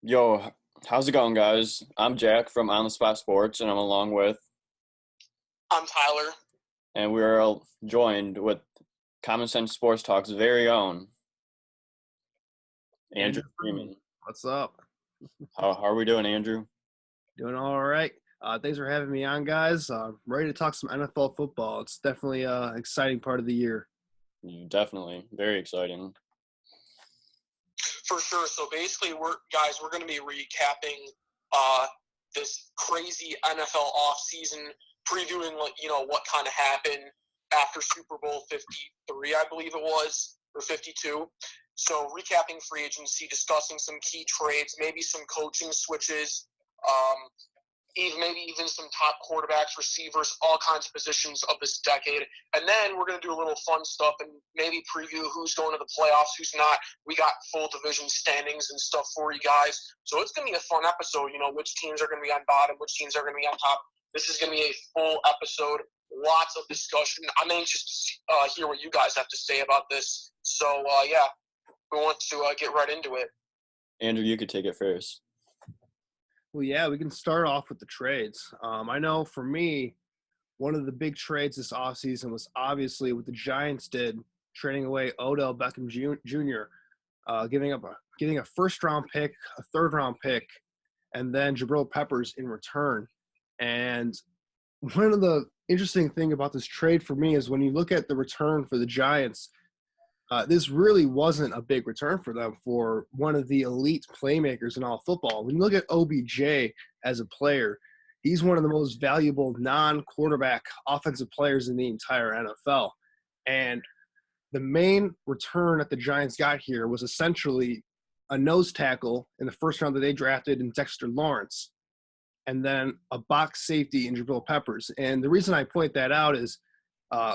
Yo, how's it going, guys? I'm Jack from On the Spot Sports, and I'm along with, I'm Tyler. and we're all joined with Common Sense Sports Talk's very own Andrew Andrew, Freeman. what's up? How are we doing, Andrew? Doing all right. Thanks for having me on, guys. Ready to talk some NFL football. It's definitely an exciting part of the year. Definitely, very exciting. For sure. So basically, we're going to be recapping this crazy NFL offseason, previewing what kind of happened after Super Bowl 53, I believe it was, or 52. So recapping free agency, discussing some key trades, maybe some coaching switches, maybe even some top quarterbacks, receivers, all kinds of positions of this decade. And then we're going to do a little fun stuff and maybe preview who's going to the playoffs, who's not. We got full division standings and stuff for you guys. So it's going to be a fun episode, which teams are going to be on bottom, which teams are going to be on top. This is going to be a full episode, lots of discussion. I'm anxious to hear what you guys have to say about this. So, yeah, we want to get right into it. Andrew, you could take it first. Well, yeah, we can start off with the trades. I know for me, one of the big trades this offseason was obviously what the Giants did, trading away Odell Beckham Jr., giving a first-round pick, a third-round pick, and then Jabril Peppers in return. And one of the interesting thing about this trade for me is when you look at the return for the Giants, this really wasn't a big return for them for one of the elite playmakers in all football. When you look at OBJ as a player, he's one of the most valuable non-quarterback offensive players in the entire NFL. And the main return that the Giants got here was essentially a nose tackle in the first round that they drafted in Dexter Lawrence, and then a box safety in Jabril Peppers. And the reason I point that out is,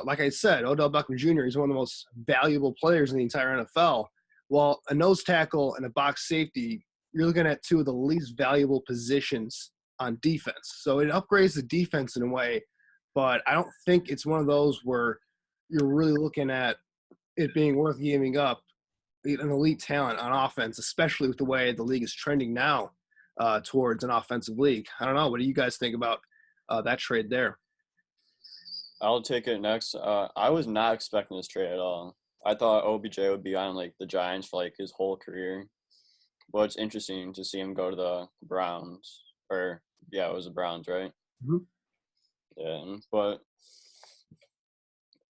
like I said, Odell Beckham Jr. is one of the most valuable players in the entire NFL. Well, a nose tackle and a box safety, you're looking at two of the least valuable positions on defense. So it upgrades the defense in a way, but I don't think it's one of those where you're really looking at it being worth giving up an elite talent on offense, especially with the way the league is trending now towards an offensive league. I don't know. What do you guys think about that trade there? I'll take it next. I was not expecting this trade at all. I thought OBJ would be on the Giants for his whole career. But it's interesting to see him go to the Browns. Or yeah, it was the Browns, right? Mm-hmm. Yeah, but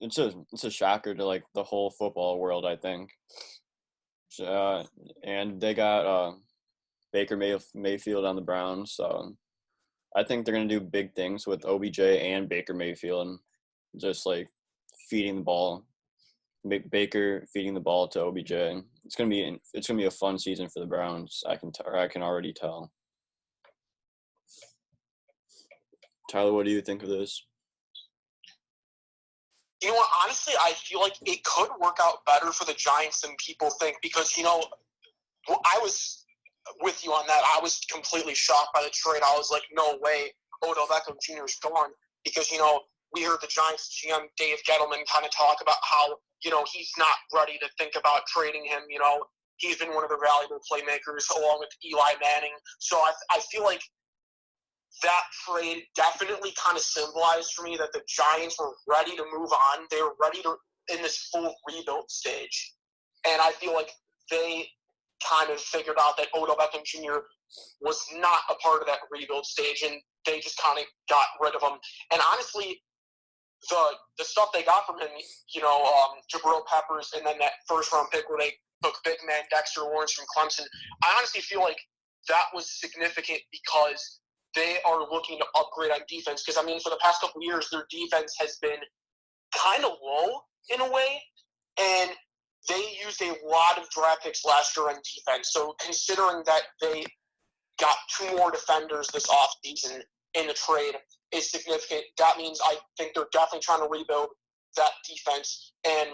it's a shocker to the whole football world, I think. And they got Baker Mayfield on the Browns, so I think they're gonna do big things with OBJ and Baker Mayfield, just feeding the ball. Baker feeding the ball to OBJ. It's gonna be a fun season for the Browns. I can already tell. Tyler, what do you think of this? You know what? Honestly, I feel like it could work out better for the Giants than people think because, I was with you on that. I was completely shocked by the trade. I was like, no way, Odell Beckham Jr. is gone because, we heard the Giants GM Dave Gettleman kind of talk about how, he's not ready to think about trading him. He's been one of the valuable playmakers along with Eli Manning. So I feel like that trade definitely kind of symbolized for me that the Giants were ready to move on. They were ready to in this full rebuild stage. And I feel like they kind of figured out that Odell Beckham Jr. was not a part of that rebuild stage, and they just kind of got rid of him. And honestly, the stuff they got from him, Jabril Peppers, and then that first-round pick where they took big man Dexter Lawrence from Clemson, I honestly feel like that was significant because they are looking to upgrade on defense. Because, for the past couple of years, their defense has been kind of low in a way, and they used a lot of draft picks last year on defense. So considering that they got two more defenders this offseason in the trade is significant. That means I think they're definitely trying to rebuild that defense. And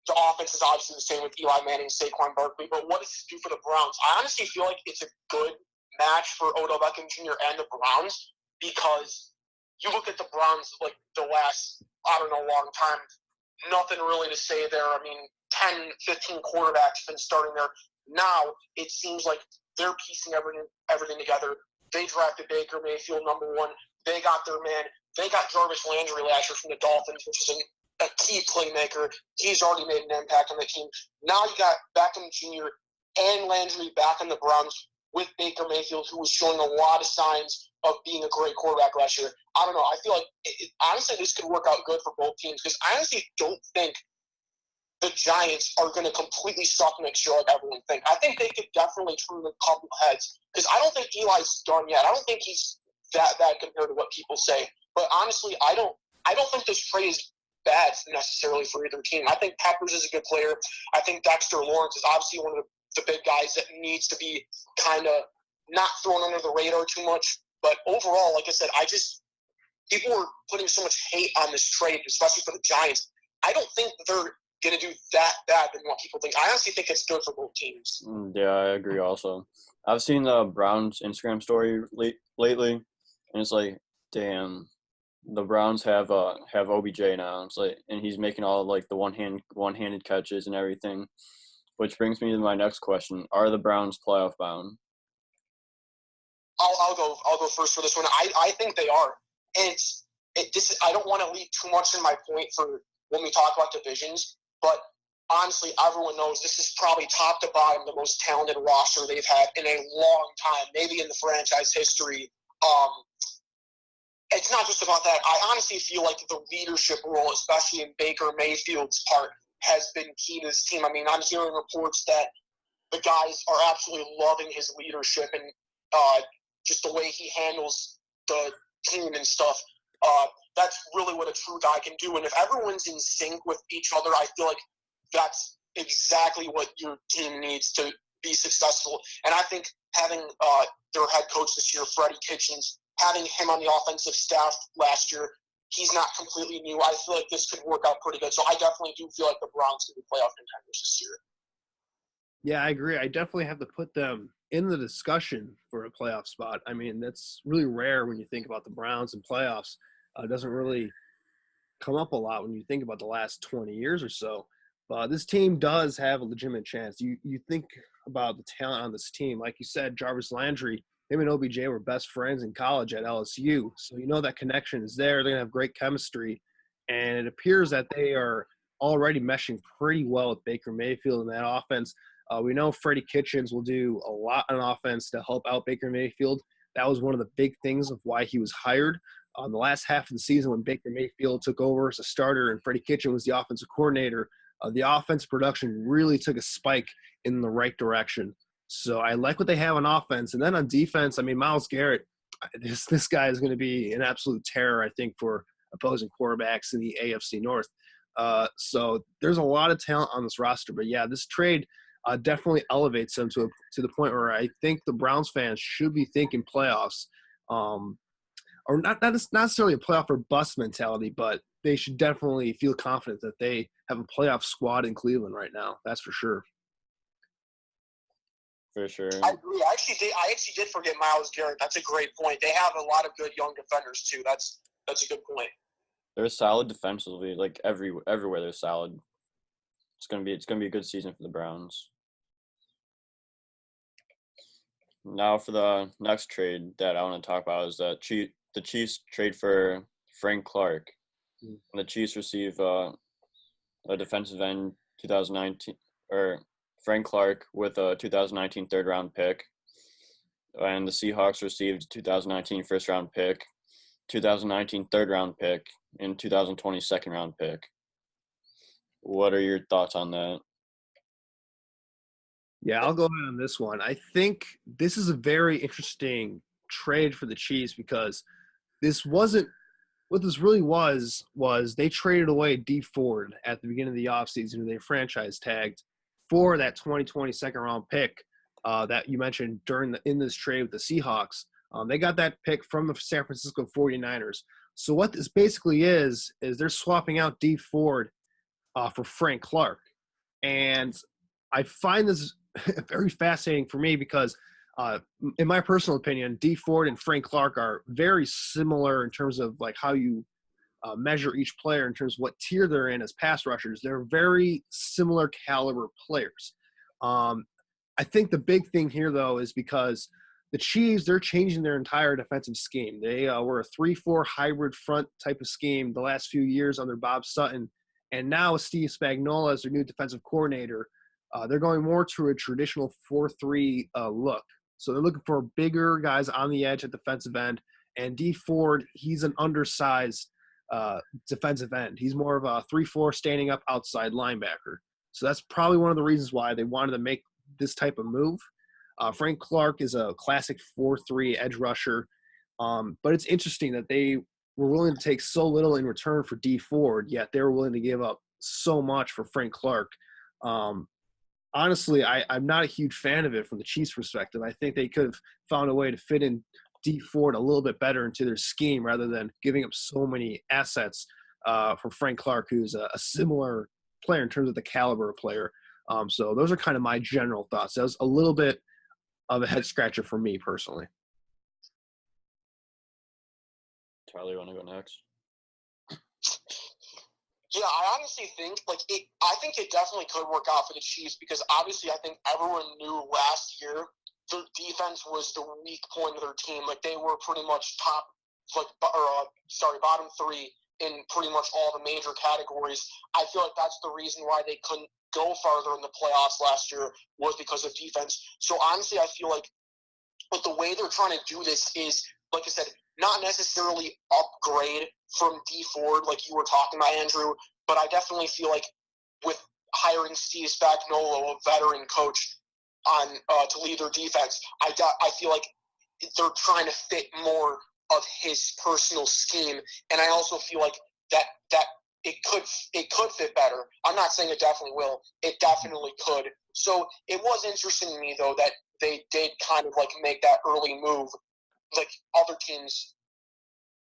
the offense is obviously the same with Eli Manning, Saquon Barkley. But what does this do for the Browns? I honestly feel like it's a good match for Odell Beckham Jr. and the Browns because you look at the Browns the last, long time, nothing really to say there. 10, 15 quarterbacks have been starting there. Now it seems like they're piecing everything together. They drafted Baker Mayfield #1. They got their man. They got Jarvis Landry last year from the Dolphins, which is a key playmaker. He's already made an impact on the team. Now you got Beckham Jr. and Landry back on the Browns with Baker Mayfield, who was showing a lot of signs of being a great quarterback last year. I don't know. I feel like, honestly, this could work out good for both teams because I honestly don't think the Giants are going to completely suck next year like everyone thinks. I think they could definitely turn a couple heads because I don't think Eli's done yet. I don't think he's that bad compared to what people say. But honestly, I don't think this trade is bad necessarily for either team. I think Peppers is a good player. I think Dexter Lawrence is obviously one of the big guys that needs to be kind of not thrown under the radar too much. But overall, like I said, people were putting so much hate on this trade, especially for the Giants. I don't think that they're going to do that bad than what people think. I honestly think it's good for both teams. Yeah, I agree also. I've seen the Browns Instagram story lately, and it's like, damn, the Browns have OBJ now. It's like, and he's making all like the one-handed catches and everything. Which brings me to my next question: are the Browns playoff bound? I'll go first for this one. I think they are, and I don't want to leave too much in my point for when we talk about divisions, but honestly, everyone knows this is probably top to bottom the most talented roster they've had in a long time, maybe in the franchise history. It's not just about that. I honestly feel like the leadership role, especially in Baker Mayfield's part, has been key to this team. I mean, I'm hearing reports that the guys are absolutely loving his leadership and just the way he handles the team and stuff. That's really what a true guy can do. And if everyone's in sync with each other, I feel like that's exactly what your team needs to be successful. And I think having their head coach this year, Freddie Kitchens, having him on the offensive staff last year, he's not completely new. I feel like this could work out pretty good. So I definitely do feel like the Browns could be playoff contenders this year. Yeah, I agree. I definitely have to put them in the discussion for a playoff spot. I mean, that's really rare when you think about the Browns and playoffs. It doesn't really come up a lot when you think about the last 20 years or so. But this team does have a legitimate chance. You think about the talent on this team. Like you said, Jarvis Landry, him and OBJ were best friends in college at LSU. So you know that connection is there. They're going to have great chemistry. And it appears that they are already meshing pretty well with Baker Mayfield in that offense. We know Freddie Kitchens will do a lot on offense to help out Baker Mayfield. That was one of the big things of why he was hired. On the last half of the season when Baker Mayfield took over as a starter and Freddie Kitchens was the offensive coordinator, the offense production really took a spike in the right direction. So I like what they have on offense. And then on defense, I mean, Myles Garrett, this guy is going to be an absolute terror, I think, for opposing quarterbacks in the AFC North. So there's a lot of talent on this roster. But, yeah, this trade definitely elevates them to the point where I think the Browns fans should be thinking playoffs. Or not necessarily a playoff or bust mentality, but they should definitely feel confident that they have a playoff squad in Cleveland right now. That's for sure. For sure. I agree. I actually did forget Myles Garrett. That's a great point. They have a lot of good young defenders too. That's a good point. They're solid defensively, like everywhere they're solid. It's gonna be a good season for the Browns. Now for the next trade that I want to talk about is the Chiefs trade for Frank Clark. And the Chiefs receive a defensive end 2019 or Frank Clark with a 2019 third round pick. And the Seahawks received 2019 first round pick, 2019 third round pick, and 2020 second round pick. What are your thoughts on that? Yeah, I'll go ahead on this one. I think this is a very interesting trade for the Chiefs because this wasn't what this really was they traded away Dee Ford at the beginning of the offseason who they franchise tagged for that 2020 second round pick that you mentioned in this trade with the Seahawks. They got that pick from the San Francisco 49ers. So what this basically is they're swapping out Dee Ford for Frank Clark. And I find this very fascinating for me because in my personal opinion, Dee Ford and Frank Clark are very similar in terms of like how you measure each player in terms of what tier they're in as pass rushers. They're very similar caliber players. I think the big thing here, though, is because the Chiefs, they're changing their entire defensive scheme. They were a 3-4 hybrid front type of scheme the last few years under Bob Sutton. And now with Steve Spagnuolo as their new defensive coordinator, they're going more to a traditional 4-3 look. So they're looking for bigger guys on the edge at defensive end. And D Ford, he's an undersized defensive end. He's more of a 3-4 standing up outside linebacker. So that's probably one of the reasons why they wanted to make this type of move. Frank Clark is a classic 4-3 edge rusher. But it's interesting that they were willing to take so little in return for D Ford, yet they were willing to give up so much for Frank Clark. Honestly, I'm not a huge fan of it from the Chiefs' perspective. I think they could have found a way to fit in D Ford a little bit better into their scheme rather than giving up so many assets for Frank Clark, who's a similar player in terms of the caliber of player. So those are kind of my general thoughts. That was a little bit of a head scratcher for me personally. Charlie, you want to go next? Yeah, I honestly think I think it definitely could work out for the Chiefs because obviously I think everyone knew last year their defense was the weak point of their team. Like they were pretty much bottom three in pretty much all the major categories. I feel like that's the reason why they couldn't go farther in the playoffs last year was because of defense. So honestly, I feel like but the way they're trying to do this is, like I said, not necessarily upgrade from D Ford like you were talking about, Andrew, but I definitely feel like with hiring Steve Spagnuolo, a veteran coach, on to lead their defense, I feel like they're trying to fit more of his personal scheme, and I also feel like that it could fit better. I'm not saying it definitely will. It definitely could. So it was interesting to me though that they did kind of like make that early move. Like other teams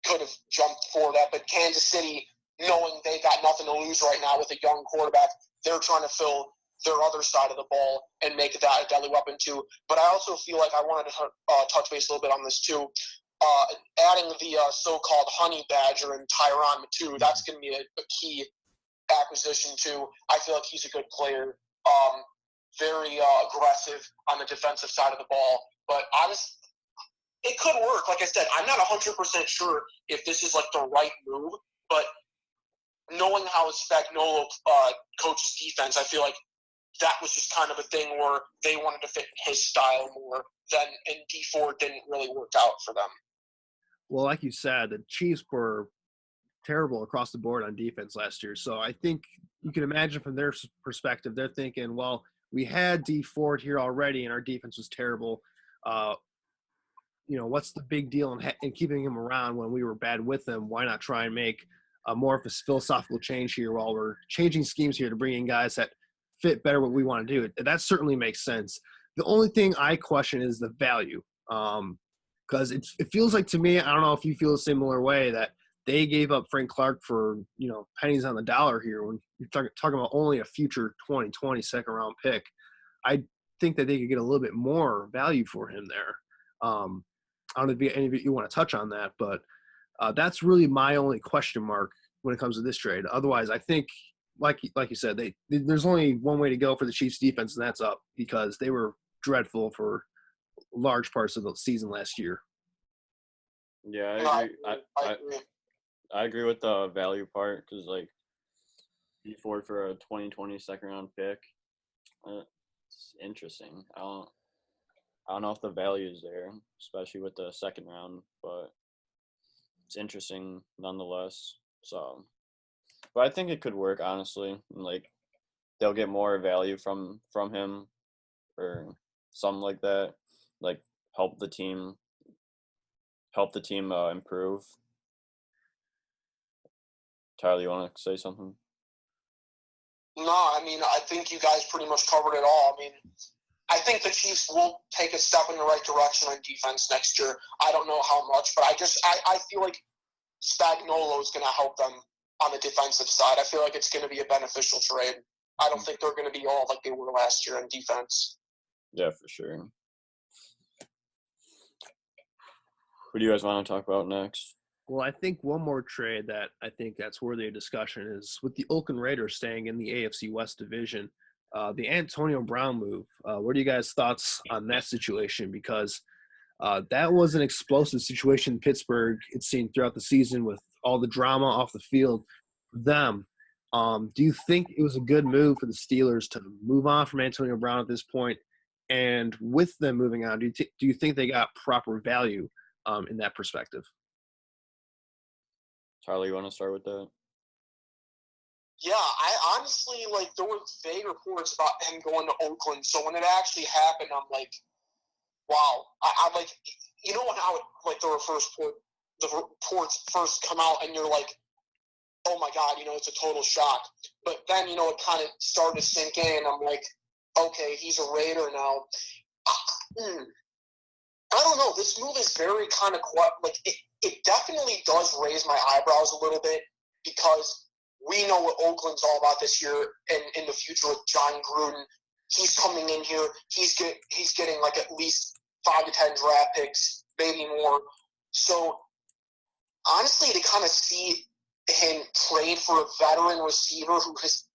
could have jumped for that, but Kansas City, knowing they got nothing to lose right now with a young quarterback, they're trying to fill their other side of the ball and make that a deadly weapon too. But I also feel like I wanted to touch base a little bit on this too. Adding the so-called honey badger and Tyrann Mathieu, that's going to be a key acquisition too. I feel like he's a good player, very aggressive on the defensive side of the ball. But honestly, it could work. Like I said, I'm not 100% sure if this is like the right move, but knowing how Spagnuolo coaches defense, I feel like that was just kind of a thing where they wanted to fit his style more and D Ford didn't really work out for them. Well, like you said, the Chiefs were terrible across the board on defense last year. So I think you can imagine from their perspective, they're thinking, well, we had D Ford here already and our defense was terrible. What's the big deal in keeping him around when we were bad with him? Why not try and make more of a philosophical change here while we're changing schemes here to bring in guys that fit better what we want to do? That certainly makes sense. The only thing I question is the value. Because it feels like to me, I don't know if you feel a similar way, that they gave up Frank Clark for, pennies on the dollar here when you're talking about only a future 2020 second-round pick. I think that they could get a little bit more value for him there. I don't know if any of you want to touch on that, but that's really my only question mark when it comes to this trade. Otherwise, I think, like you said, there's only one way to go for the Chiefs defense, and that's up, because they were dreadful for large parts of the season last year. Yeah, I agree. I agree with the value part because, like, D Ford for a 2020 second-round pick, it's interesting. I don't know if the value is there, especially with the second round, but it's interesting nonetheless. So, but I think it could work, honestly. Like, they'll get more value from him or something like that. Like, help the team improve. Tyler, you want to say something? No, I mean, I think you guys pretty much covered it all. I mean, I think the Chiefs will take a step in the right direction on defense next year. I don't know how much, but I feel like Spagnuolo is going to help them on the defensive side. I feel like it's going to be a beneficial trade. I don't think they're going to be all like they were last year on defense. Yeah, for sure. Who do you guys want to talk about next? Well, I think one more trade that I think that's worthy of discussion is with the Oakland Raiders staying in the AFC West division. the Antonio Brown move. What are you guys' thoughts on that situation? Because that was an explosive situation in Pittsburgh, it's seen throughout the season with all the drama off the field for them. Do you think it was a good move for the Steelers to move on from Antonio Brown at this point? And with them moving on, do you think they got proper value in that perspective? Charlie, you want to start with that? Yeah, I honestly, like, there were vague reports about him going to Oakland. So when it actually happened, I'm like, wow. I'm like, you know how, like, the reports first come out and you're like, oh my God, it's a total shock. But then, it kind of started to sink in. I'm like, okay, he's a Raider now. I don't know. This move is very kind of like it definitely does raise my eyebrows a little bit because we know what Oakland's all about this year and in the future with John Gruden. He's coming in here. He's getting like at least 5 to 10 draft picks, maybe more. So honestly, to kind of see him trade for a veteran receiver who has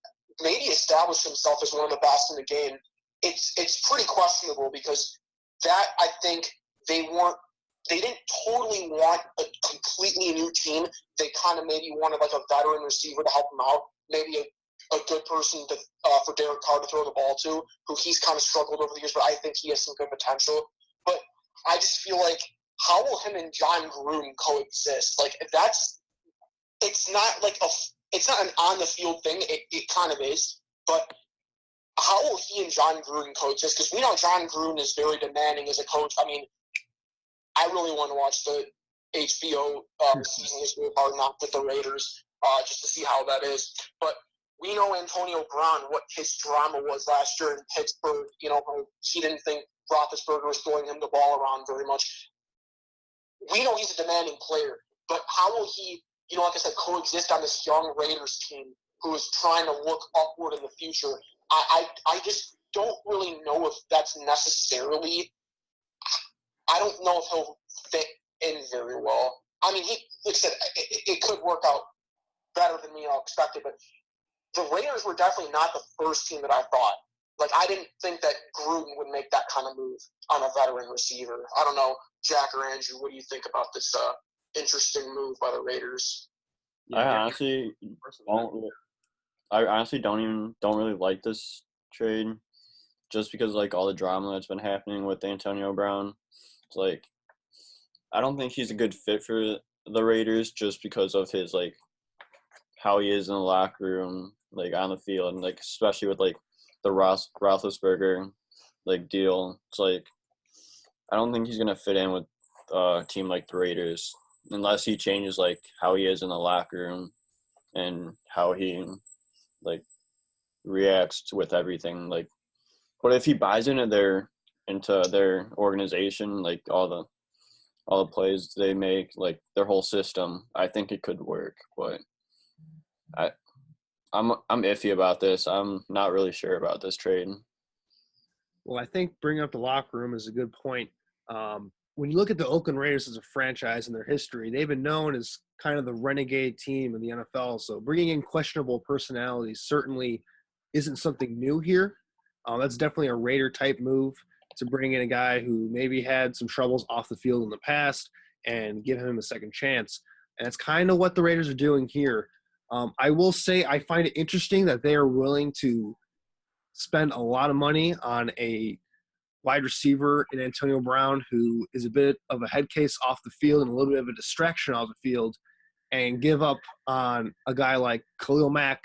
maybe established himself as one of the best in the game, it's pretty questionable because that I think they didn't totally want a completely new team. They kind of maybe wanted like a veteran receiver to help them out, maybe a good person for Derek Carr to throw the ball to, who he's kind of struggled over the years, but I think he has some good potential. But I just feel like how will him and John Gruden coexist? Like it's not an on the field thing. It kind of is, but how will he and John Gruden coexist? Because we know John Gruden is very demanding as a coach. I mean, I really want to watch the HBO season this year, Hard Knock with the Raiders, just to see how that is. But we know Antonio Brown, what his drama was last year in Pittsburgh. He didn't think Roethlisberger was throwing him the ball around very much. We know he's a demanding player, but how will he, like I said, coexist on this young Raiders team who is trying to look upward in the future? I just don't really know if that's necessarily. I don't know if he'll fit in very well. I mean, like I said, it could work out better than me all expected, but the Raiders were definitely not the first team that I thought. Like, I didn't think that Gruden would make that kind of move on a veteran receiver. I don't know, Jack or Andrew, what do you think about this interesting move by the Raiders? I honestly don't really like this trade, just because like all the drama that's been happening with Antonio Brown. It's like I don't think he's a good fit for the Raiders just because of his like how he is in the locker room, like on the field, and like especially with like the Roethlisberger like deal. It's like I don't think he's gonna fit in with a team like the Raiders unless he changes like how he is in the locker room and how he like reacts with everything. Like, but if he buys into their organization, like all the plays they make, like their whole system, I think it could work. But I'm iffy about this. I'm not really sure about this trade. Well, I think bringing up the locker room is a good point. When you look at the Oakland Raiders as a franchise and their history, they've been known as kind of the renegade team in the NFL. So bringing in questionable personalities certainly isn't something new here. That's definitely a Raider-type move to bring in a guy who maybe had some troubles off the field in the past and give him a second chance. And that's kind of what the Raiders are doing here. I will say I find it interesting that they are willing to spend a lot of money on a wide receiver in Antonio Brown, who is a bit of a head case off the field and a little bit of a distraction off the field, and give up on a guy like Khalil Mack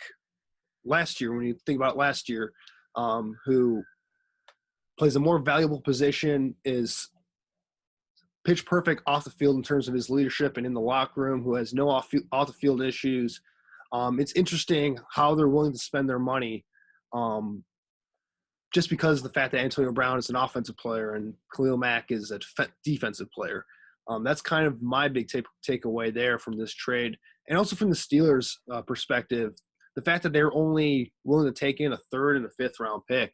last year, when you think about last year, who plays a more valuable position, is pitch perfect off the field in terms of his leadership and in the locker room, who has no off the field issues. It's interesting how they're willing to spend their money, just because of the fact that Antonio Brown is an offensive player and Khalil Mack is a defensive player. That's kind of my big takeaway there from this trade. And also from the Steelers' perspective, the fact that they're only willing to take in a third and a fifth round pick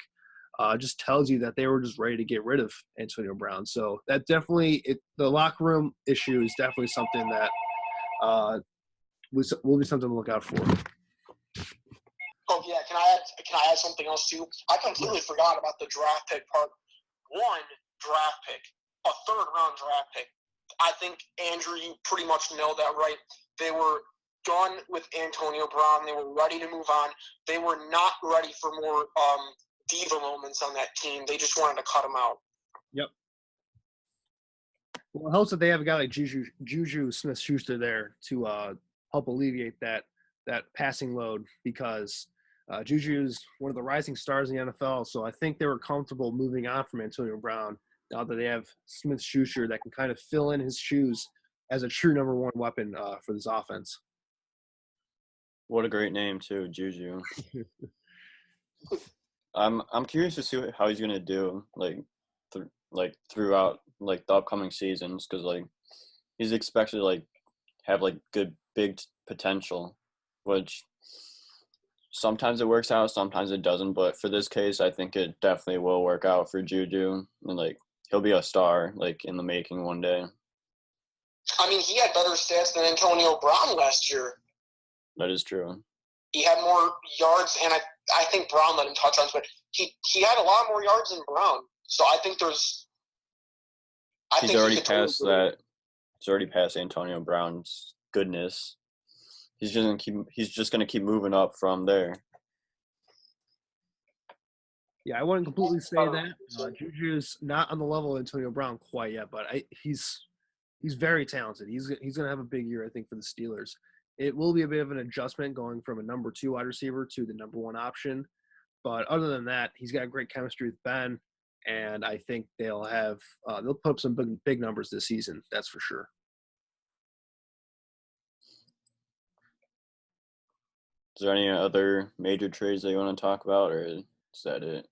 just tells you that they were just ready to get rid of Antonio Brown. So that definitely the locker room issue is definitely something that will be something to look out for. Oh yeah, can I add something else too? I completely forgot about the draft pick part. One draft pick, a third round draft pick. I think Andrew, you pretty much know that, right? They were done with Antonio Brown. They were ready to move on. They were not ready for more diva moments on that team. They just wanted to cut him out. Yep. Well, it helps that they have a guy like Juju Smith-Schuster there to help alleviate that passing load because Juju is one of the rising stars in the NFL. So I think they were comfortable moving on from Antonio Brown now that they have Smith-Schuster that can kind of fill in his shoes as a true number one weapon for this offense. What a great name too, Juju. I'm curious to see how he's gonna do throughout like the upcoming seasons because like he's expected to like have like good big potential, which sometimes it works out, sometimes it doesn't. But for this case, I think it definitely will work out for Juju, and like he'll be a star like in the making one day. I mean, he had better stats than Antonio Brown last year. That is true. He had more yards, and I think Brown led in touchdowns, but he had a lot more yards than Brown. So I think there's. He's already past that. He's already past Antonio Brown's goodness. He's just gonna keep moving up from there. Yeah, I wouldn't completely say that. Juju's not on the level of Antonio Brown quite yet, but he's very talented. He's gonna have a big year, I think, for the Steelers. It will be a bit of an adjustment going from a number 2 wide receiver to the number 1 option. But other than that, he's got great chemistry with Ben, and I think they'll put up some big numbers this season. That's for sure. Is there any other major trades that you want to talk about, or is that it?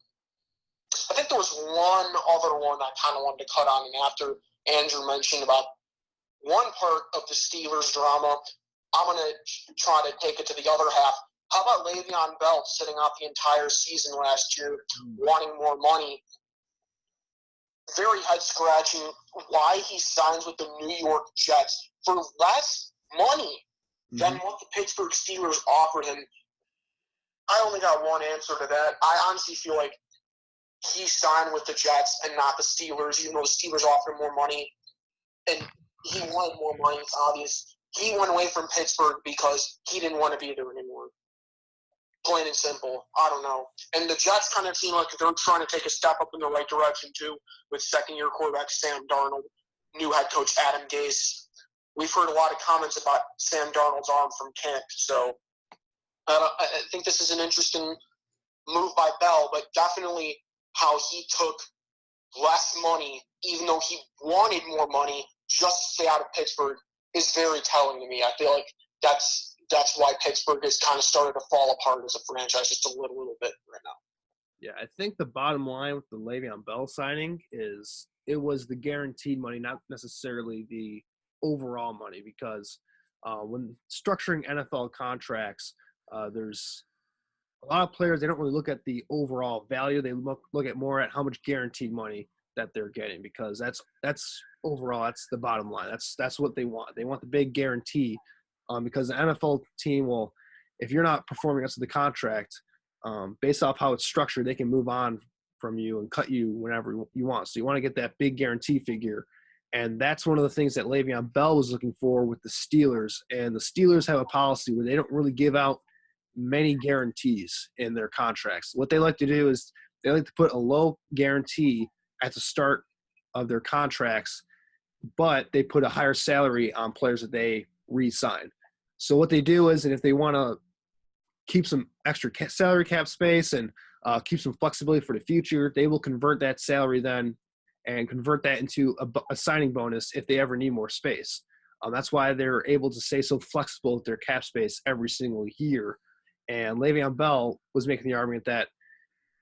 I think there was one other one I kind of wanted to cut on, and after Andrew mentioned about one part of the Steelers drama, I'm going to try to take it to the other half. How about Le'Veon Bell sitting out the entire season last year, wanting more money? Very head-scratching why he signs with the New York Jets for less money than what the Pittsburgh Steelers offered him. I only got one answer to that. I honestly feel like he signed with the Jets and not the Steelers, even though the Steelers offered more money. And he wanted more money, it's obvious. He went away from Pittsburgh because he didn't want to be there anymore. Plain and simple. I don't know. And the Jets kind of seem like they're trying to take a step up in the right direction, too, with second-year quarterback Sam Darnold, new head coach Adam Gase. We've heard a lot of comments about Sam Darnold's arm from camp, so I think this is an interesting move by Bell, but definitely how he took less money, even though he wanted more money, just to stay out of Pittsburgh is very telling to me. I feel like that's why Pittsburgh has kind of started to fall apart as a franchise just a little bit right now. Yeah, I think the bottom line with the Le'Veon Bell signing is it was the guaranteed money, not necessarily the overall money, because when structuring NFL contracts, there's a lot of players, they don't really look at the overall value. They look at more at how much guaranteed money that they're getting, because that's overall, that's the bottom line. That's what they want. They want the big guarantee, because the NFL team will, if you're not performing up to the contract, based off how it's structured, they can move on from you and cut you whenever you want. So you want to get that big guarantee figure. And that's one of the things that Le'Veon Bell was looking for with the Steelers. And the Steelers have a policy where they don't really give out many guarantees in their contracts. What they like to do is they like to put a low guarantee at the start of their contracts, but they put a higher salary on players that they re-sign. So what they do is, and if they want to keep some extra salary cap space and keep some flexibility for the future, they will convert that salary then and convert that into a signing bonus if they ever need more space. That's why they're able to stay so flexible with their cap space every single year. And Le'Veon Bell was making the argument that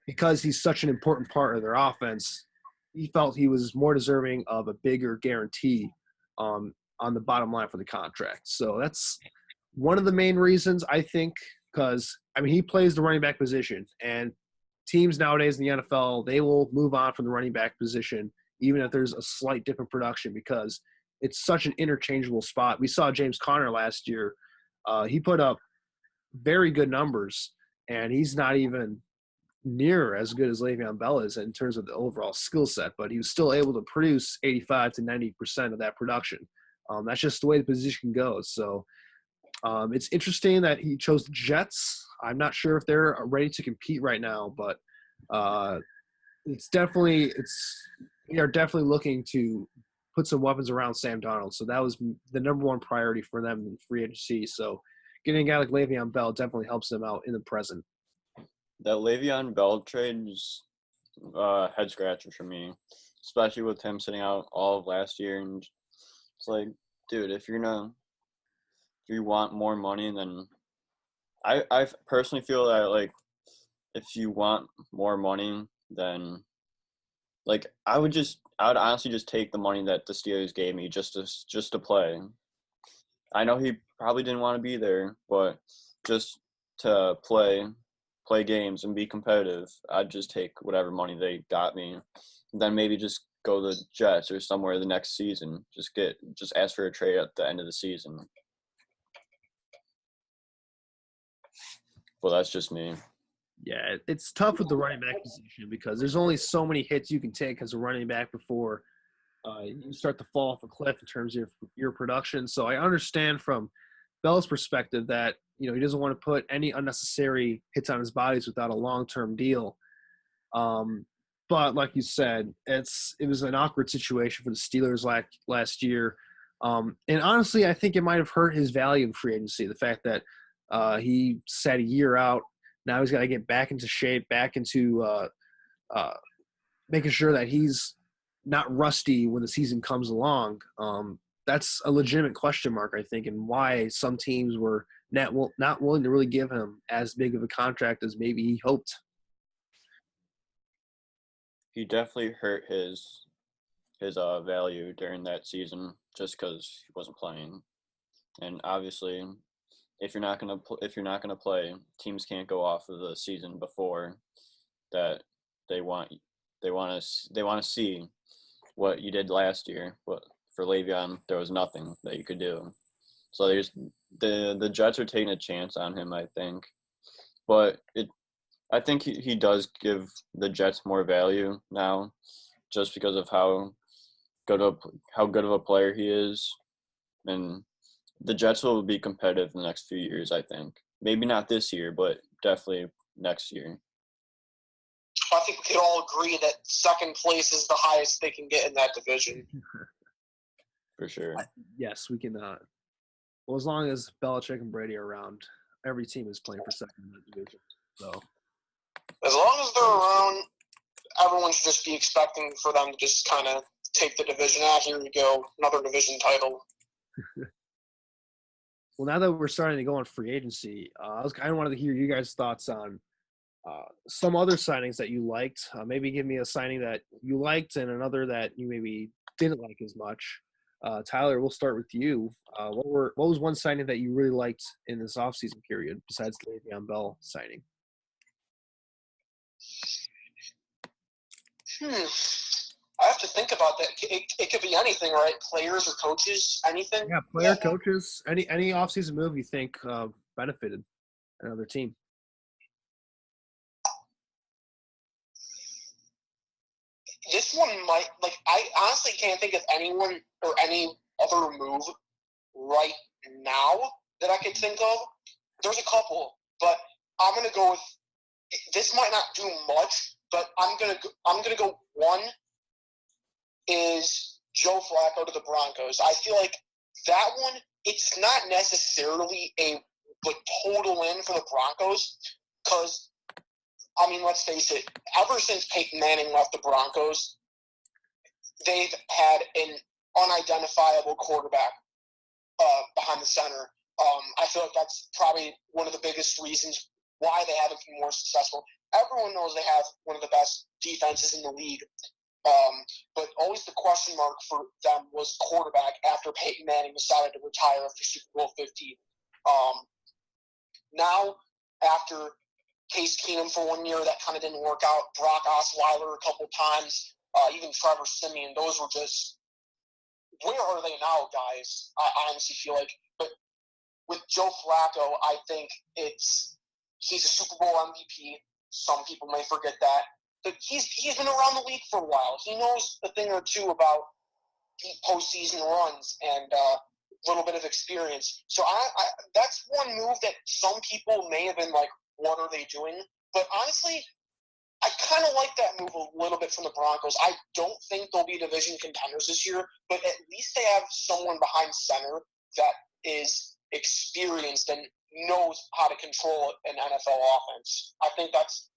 because he's such an important part of their offense, he felt he was more deserving of a bigger guarantee on the bottom line for the contract. So that's one of the main reasons, I think, because, I mean, he plays the running back position, and teams nowadays in the NFL, they will move on from the running back position even if there's a slight dip in production, because it's such an interchangeable spot. We saw James Conner last year. He put up very good numbers and he's not even near as good as Le'Veon Bell is in terms of the overall skill set, but he was still able to produce 85 to 90% of that production. That's just the way the position goes. So it's interesting that he chose the Jets. I'm not sure if they're ready to compete right now, but we are definitely looking to put some weapons around Sam Darnold. So that was the number one priority for them in free agency. So getting a guy like Le'Veon Bell definitely helps them out in the present. That Le'Veon Bell trade is head scratcher for me, especially with him sitting out all of last year. And it's like, dude, if you want more money, then I personally feel that, like, if you want more money, then, like, I would honestly just take the money that the Steelers gave me just to play. I know he probably didn't want to be there, but just to play games and be competitive, I'd just take whatever money they got me. Then maybe just go to the Jets or somewhere the next season. Just ask for a trade at the end of the season. Well, that's just me. Yeah, it's tough with the running back position because there's only so many hits you can take as a running back before you start to fall off a cliff in terms of your production. So I understand from Bell's perspective that he doesn't want to put any unnecessary hits on his bodies without a long-term deal. But like you said, it was an awkward situation for the Steelers last year. And honestly, I think it might have hurt his value in free agency. The fact that he sat a year out. Now he's got to get back into shape, back into making sure that he's not rusty when the season comes along. That's a legitimate question mark, I think, and why some teams were not willing to really give him as big of a contract as maybe he hoped. He definitely hurt his value during that season just because he wasn't playing, and obviously, if you're not gonna play, teams can't go off of the season before that. They want to see what you did last year. But for Le'Veon, there was nothing that you could do. So the Jets are taking a chance on him, I think. But I think he does give the Jets more value now, just because of how good of a player he is, and the Jets will be competitive in the next few years, I think. Maybe not this year, but definitely next year. I think we can all agree that second place is the highest they can get in that division. For sure. Yes, we can. Well, as long as Belichick and Brady are around, every team is playing for second in that division. So, as long as they're around, everyone should just be expecting for them to just kind of take the division out. Here we go, another division title. Well, now that we're starting to go on free agency, I kind of wanted to hear you guys' thoughts on some other signings that you liked. Maybe give me a signing that you liked and another that you maybe didn't like as much. Tyler, we'll start with you. What was one signing that you really liked in this offseason period besides the Le'Veon Bell signing? I have to think about that. It could be anything, right? Players or coaches, anything? Yeah, coaches, any offseason move you think benefited another team? This one might, I honestly can't think of anyone or any other move right now that I could think of. There's a couple, but I'm going to go with, this might not do much, but I'm gonna go one is Joe Flacco to the Broncos. I feel like that one, it's not necessarily a total win for the Broncos because, I mean, let's face it, ever since Peyton Manning left the Broncos, they've had an unidentifiable quarterback behind the center. I feel like that's probably one of the biggest reasons why they haven't been more successful. Everyone knows they have one of the best defenses in the league. But always the question mark for them was quarterback after Peyton Manning decided to retire after Super Bowl 50. Now, after Case Keenum for 1 year, that kind of didn't work out. Brock Osweiler a couple times, even Trevor Siemian. Those were just, where are they now, guys? I honestly feel like. But with Joe Flacco, I think it's He's a Super Bowl MVP. Some people may forget that. But he's been around the league for a while. He knows a thing or two about deep postseason runs and a little bit of experience. So that's one move that some people may have been like, what are they doing? But honestly, I kind of like that move a little bit from the Broncos. I don't think they'll be division contenders this year, but at least they have someone behind center that is experienced and knows how to control an NFL offense. I think that's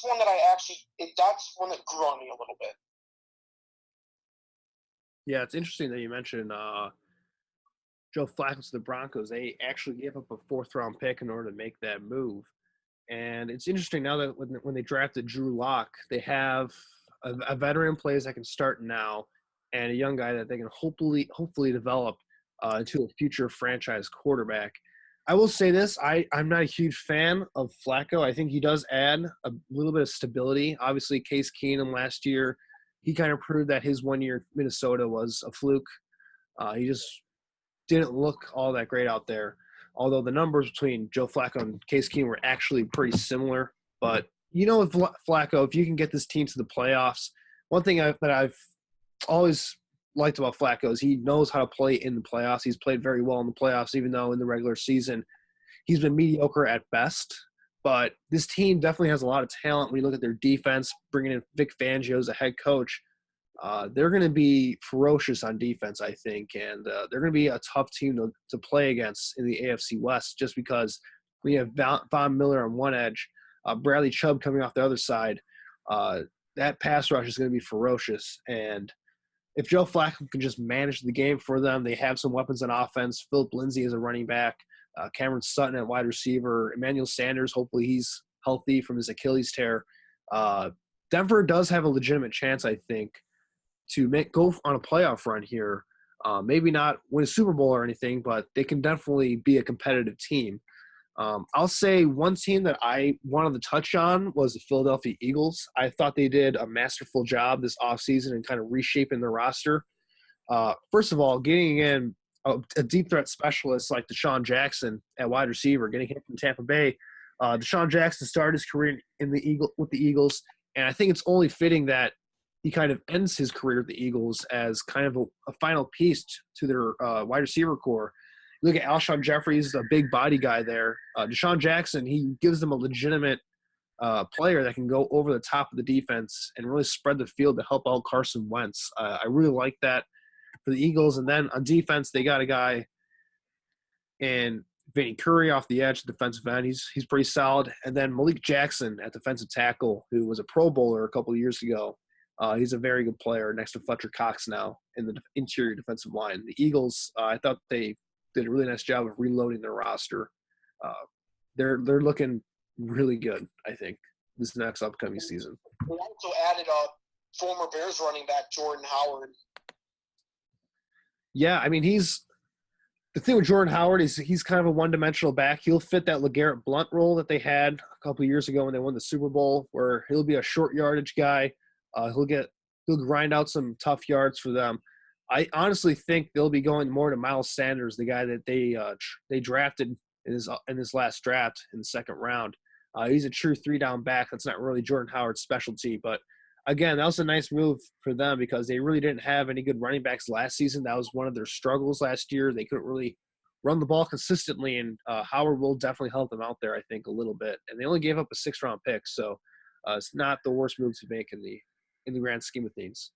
one that that's one that grew on me a little bit. Yeah, it's interesting that you mentioned Joe Flacco to the Broncos. They actually gave up a 4th-round pick in order to make that move. And it's interesting now that when they drafted Drew Lock, they have a veteran player that can start now and a young guy that they can hopefully develop into a future franchise quarterback. I will say this, I'm not a huge fan of Flacco. I think he does add a little bit of stability. Obviously, Case Keenum last year, he kind of proved that his 1 year Minnesota was a fluke. He just didn't look all that great out there, although the numbers between Joe Flacco and Case Keenum were actually pretty similar. But, with Flacco, if you can get this team to the playoffs, one thing that I've always liked about Flacco is he knows how to play in the playoffs. He's played very well in the playoffs, even though in the regular season he's been mediocre at best. But this team definitely has a lot of talent. When you look at their defense, bringing in Vic Fangio as a head coach, they're going to be ferocious on defense, I think, and they're going to be a tough team to play against in the AFC West just because we have Von Miller on one edge, Bradley Chubb coming off the other side. That pass rush is going to be ferocious, and if Joe Flacco can just manage the game for them, they have some weapons on offense. Philip Lindsay is a running back, Cameron Sutton at wide receiver, Emmanuel Sanders, hopefully he's healthy from his Achilles tear. Denver does have a legitimate chance, I think, to go on a playoff run here. Maybe not win a Super Bowl or anything, but they can definitely be a competitive team. I'll say one team that I wanted to touch on was the Philadelphia Eagles. I thought they did a masterful job this offseason and kind of reshaping their roster. First of all, getting in a deep threat specialist like Deshaun Jackson at wide receiver, getting him from Tampa Bay. Deshaun Jackson started his career with the Eagles, and I think it's only fitting that he kind of ends his career at the Eagles as kind of a final piece to their wide receiver core. You look at Alshon Jeffries, a big body guy there. Deshaun Jackson, he gives them a legitimate player that can go over the top of the defense and really spread the field to help out Carson Wentz. I really like that for the Eagles. And then on defense, they got a guy in Vinny Curry off the edge, defensive end. He's pretty solid. And then Malik Jackson at defensive tackle, who was a Pro Bowler a couple of years ago. He's a very good player next to Fletcher Cox now in the interior defensive line. The Eagles, I thought they did a really nice job of reloading their roster. They're looking really good, I think, this next upcoming season. We also added a former Bears running back, Jordan Howard. Yeah, I mean, the thing with Jordan Howard is he's kind of a one-dimensional back. He'll fit that LeGarrette Blount role that they had a couple of years ago when they won the Super Bowl, where he'll be a short yardage guy. He'll grind out some tough yards for them. I honestly think they'll be going more to Miles Sanders, the guy that they drafted in his last draft in the second round. He's a true 3-down back. That's not really Jordan Howard's specialty, but again, that was a nice move for them because they really didn't have any good running backs last season. That was one of their struggles last year. They couldn't really run the ball consistently, and Howard will definitely help them out there, I think, a little bit. And they only gave up a 6th-round pick, so it's not the worst move to make in the grand scheme of things.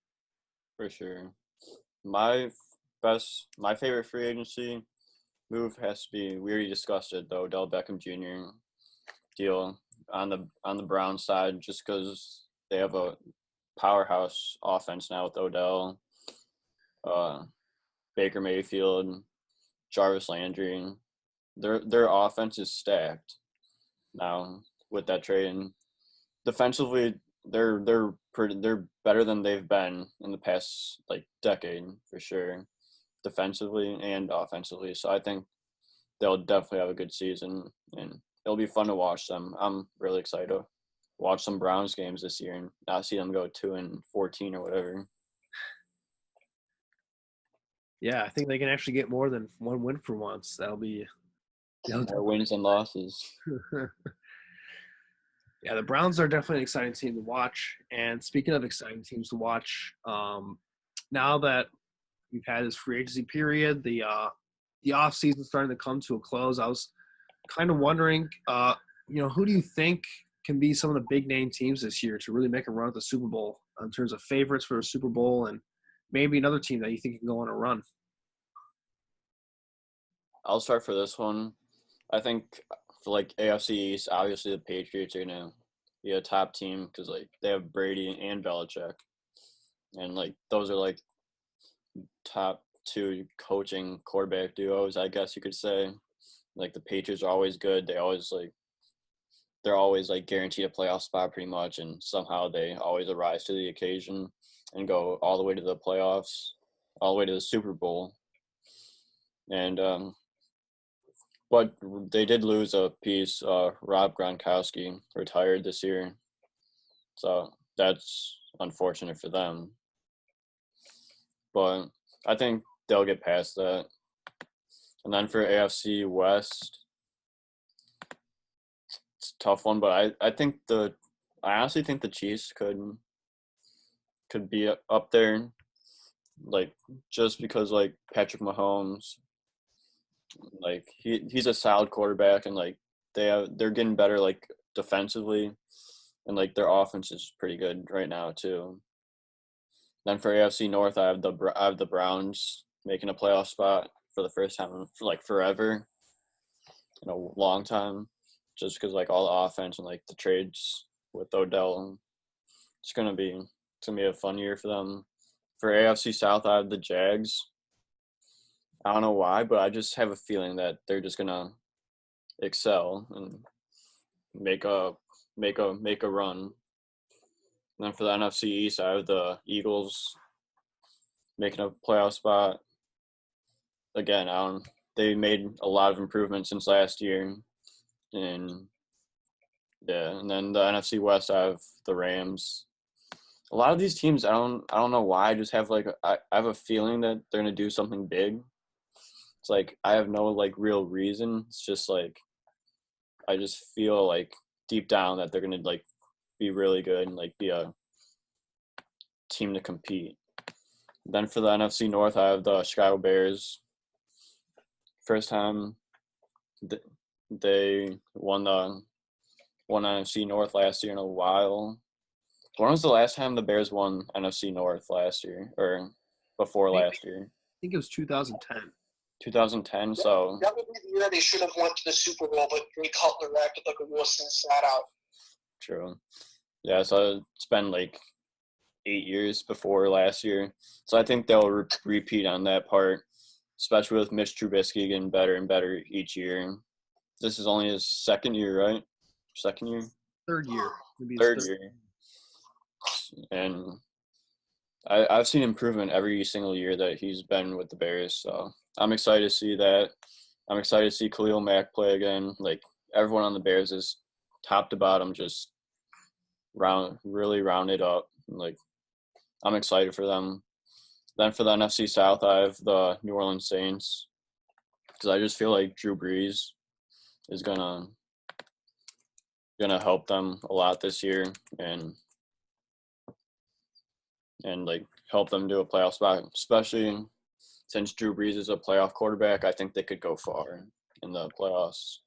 For sure. My favorite free agency move has to be, we already discussed it, the Odell Beckham Jr. deal on the Browns side, just because they have a powerhouse offense now with Odell, Baker Mayfield, Jarvis Landry. Their offense is stacked now with that trade, and defensively they're better than they've been in the past decade for sure, defensively and offensively. So I think they'll definitely have a good season, and it'll be fun to watch them. I'm really excited to watch some Browns games this year and not see them go 2-14 or whatever. Yeah, I think they can actually get more than one win for once. That'll be No, More wins than losses. yeah, the Browns are definitely an exciting team to watch. And speaking of exciting teams to watch, now that we've had this free agency period, the off season starting to come to a close, I was kind of wondering, who do you think can be some of the big name teams this year to really make a run at the Super Bowl in terms of favorites for a Super Bowl, and maybe another team that you think can go on a run? I'll start for this one. I think for like AFC East, obviously the Patriots are gonna be a top team because like they have Brady and Belichick, and like those are like top two coaching quarterback duos, I guess you could say. Like the Patriots are always good. They're always like guaranteed a playoff spot pretty much, and somehow they always arise to the occasion and go all the way to the playoffs, all the way to the Super Bowl. And but they did lose a piece. Rob Gronkowski retired this year, so that's unfortunate for them. But I think they'll get past that. And then for AFC West, it's a tough one, but I honestly think the Chiefs could be up there, like just because like Patrick Mahomes, like he's a solid quarterback, and like they're getting better like defensively, and like their offense is pretty good right now too. Then for AFC North, I have the Browns making a playoff spot for the first time for like forever, in a long time, just because like all the offense and like the trades with Odell. It's gonna be a fun year for them. For AFC South, I have the Jags. I don't know why, but I just have a feeling that they're just gonna excel and make a make a run. And then for the NFC East, I have the Eagles making a playoff spot. Again, they made a lot of improvements since last year, and yeah. And then the NFC West, I have the Rams. A lot of these teams, I don't know why. I just have I have a feeling that they're gonna do something big. It's like I have no like real reason. It's just like I just feel like deep down that they're gonna like be really good and like be a team to compete. Then for the NFC North, I have the Chicago Bears. First time they won NFC North last year in a while. When was the last time the Bears won NFC North last year or before I last year? think it was 2010. 2010. So that would be the year they should have went to the Super Bowl, but Jay Cutler acted like a wuss and sat out. true. Yeah, so it's been like 8 years before last year. So I think they'll repeat on that part, especially with Mitch Trubisky getting better and better each year. This is only his second year, right? Second year? Third year. Maybe his Third year. And I've seen improvement every single year that he's been with the Bears. So I'm excited to see that. I'm excited to see Khalil Mack play again. Like everyone on the Bears is top to bottom, just really rounded up. Like I'm excited for them. Then for the NFC South, I have the New Orleans Saints because I just feel like Drew Brees is gonna help them a lot this year and like help them do a playoff spot, especially since Drew Brees is a playoff quarterback. I think they could go far in the playoffs.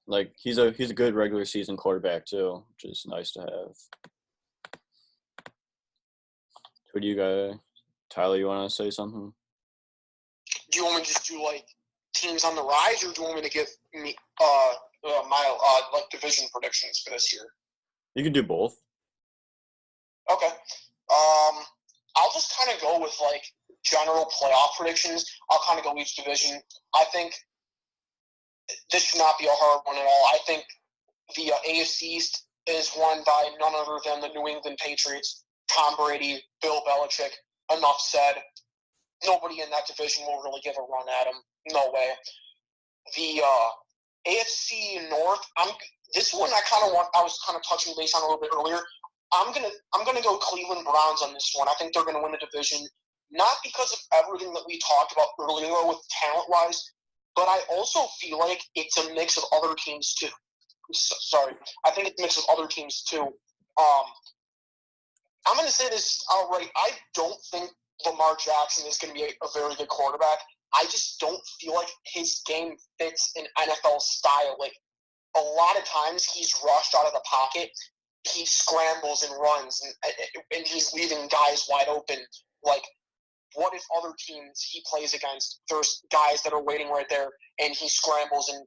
Like he's a good regular season quarterback too, which is nice to have. Who do you got? Tyler, you want to say something? Do you want me to just do like teams on the rise, or do you want me to give me my like division predictions for this year? You can do both. Okay. I'll just kind of go with like general playoff predictions. I'll kind of go each division. I think this should not be a hard one at all. I think the AFC East is won by none other than the New England Patriots, Tom Brady, Bill Belichick. Enough said. Nobody in that division will really give a run at him. No way. The AFC North. This one I was kind of touching base on a little bit earlier. I'm gonna go Cleveland Browns on this one. I think they're gonna win the division, not because of everything that we talked about earlier with talent wise, but I also feel like it's a mix of other teams too. Sorry, I think it's a mix of other teams too. I'm going to say this outright. I don't think Lamar Jackson is going to be a very good quarterback. I just don't feel like his game fits an NFL style. Like, a lot of times he's rushed out of the pocket. He scrambles and runs, and he's leaving guys wide open. Like, what if other teams he plays against, there's guys that are waiting right there, and he scrambles and,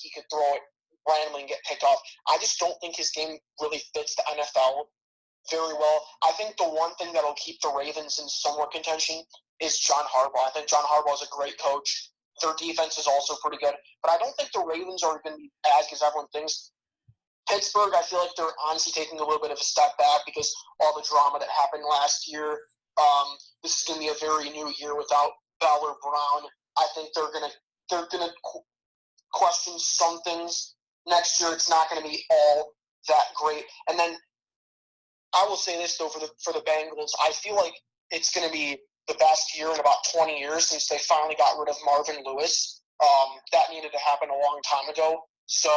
he could throw it randomly and get picked off. I just don't think his game really fits the NFL very well. I think the one thing that'll keep the Ravens in somewhat contention is John Harbaugh. I think John Harbaugh is a great coach. Their defense is also pretty good. But I don't think the Ravens are going to be as good as everyone thinks. Pittsburgh, I feel like they're honestly taking a little bit of a step back because all the drama that happened last year. This is going to be a very new year without Bell or Brown. I think they're gonna question some things next year. It's not going to be all that great. And then I will say this though for the Bengals, I feel like it's going to be the best year in about 20 years since they finally got rid of Marvin Lewis. That needed to happen a long time ago. So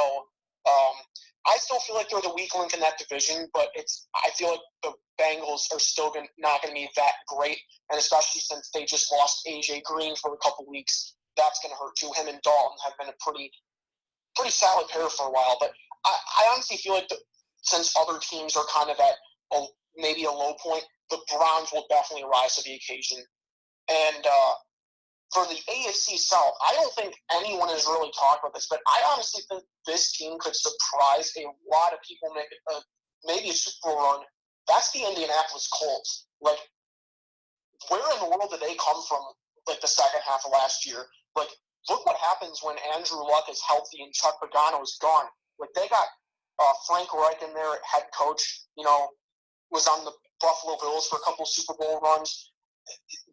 I still feel like they're the weak link in that division, but I feel like the Bengals are still not going to be that great, and especially since they just lost AJ Green for a couple weeks, that's going to hurt too. Him and Dalton have been a pretty solid pair for a while, but I honestly feel like since other teams are kind of at maybe a low point, the Browns will definitely rise to the occasion. And for the AFC South, I don't think anyone has really talked about this, but I honestly think this team could surprise a lot of people, make maybe a Super Bowl run. That's the Indianapolis Colts. Like, where in the world did they come from, like, the second half of last year? Like, look what happens when Andrew Luck is healthy and Chuck Pagano is gone. Like, they got Frank Reich in there, head coach, was on the Buffalo Bills for a couple Super Bowl runs.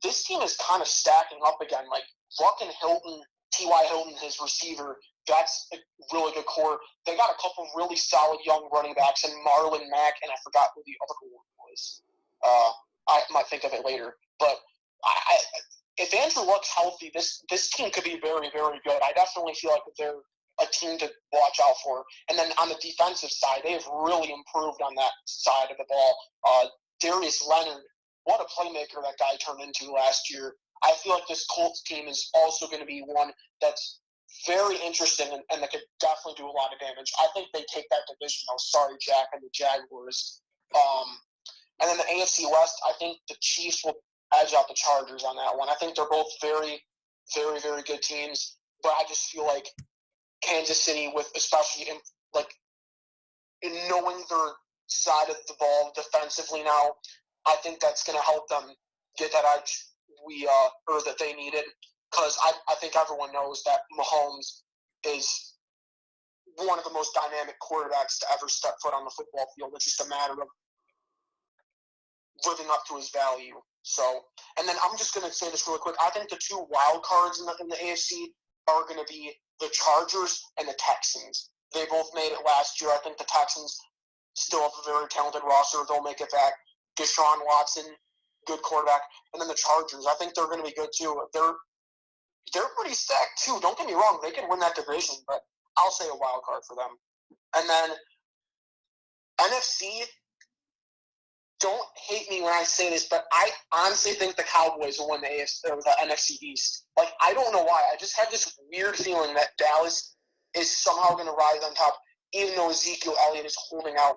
This team is kind of stacking up again. Like, Luck and Hilton, T.Y. Hilton, his receiver, that's a really good core. They got a couple really solid young running backs, and Marlon Mack, and I forgot who the other one was. I might think of it later. But if Andrew Luck's healthy, this team could be very, very good. I definitely feel like they're a team to watch out for. And then on the defensive side, they have really improved on that side of the ball. Darius Leonard, what a playmaker that guy turned into last year. I feel like this Colts team is also going to be one that's very interesting and that could definitely do a lot of damage. I think they take that division, though. Sorry, Jack, and the Jaguars. And then the AFC West, I think the Chiefs will edge out the Chargers on that one. I think they're both very, very, very good teams, but I just feel like Kansas City, with especially in knowing their side of the ball defensively now, I think that's going to help them get that edge that they needed. Because I think everyone knows that Mahomes is one of the most dynamic quarterbacks to ever step foot on the football field. It's just a matter of living up to his value. So, and then I'm just going to say this really quick. I think the two wild cards in the AFC are going to be the Chargers and the Texans. They both made it last year. I think the Texans still have a very talented roster. They'll make it back. Deshaun Watson, good quarterback. And then the Chargers, I think they're going to be good too. They're pretty stacked too. Don't get me wrong. They can win that division, but I'll say a wild card for them. And then NFC, don't hate me when I say this, but I honestly think the Cowboys will win the NFC East. Like, I don't know why. I just have this weird feeling that Dallas is somehow going to rise on top, even though Ezekiel Elliott is holding out.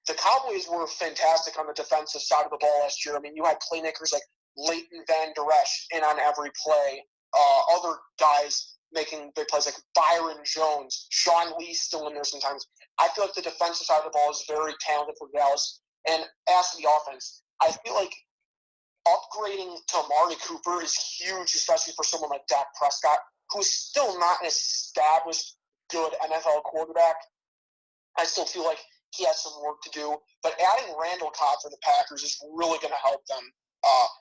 The Cowboys were fantastic on the defensive side of the ball last year. I mean, you had playmakers like Leighton Van Der Esch in on every play. Other guys making big plays like Byron Jones, Sean Lee still in there sometimes. I feel like the defensive side of the ball is very talented for Dallas. And as for the offense, I feel like upgrading to Amari Cooper is huge, especially for someone like Dak Prescott, who's still not an established good NFL quarterback. I still feel like he has some work to do. But adding Randall Cobb for the Packers is really going to help them.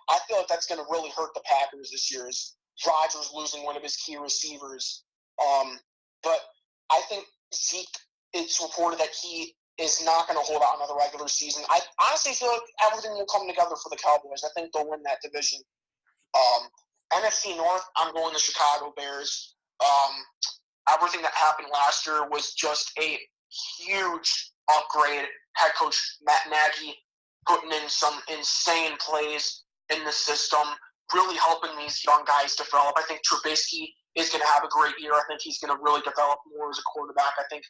I feel like that's going to really hurt the Packers this year, is Rodgers losing one of his key receivers. But I think Zeke, it's reported that he is not going to hold out another regular season. I honestly feel like everything will come together for the Cowboys. I think they'll win that division. NFC North, I'm going the Chicago Bears. Everything that happened last year was just a huge upgrade. Head coach Matt Nagy putting in some insane plays in the system, really helping these young guys develop. I think Trubisky is going to have a great year. I think he's going to really develop more as a quarterback. I think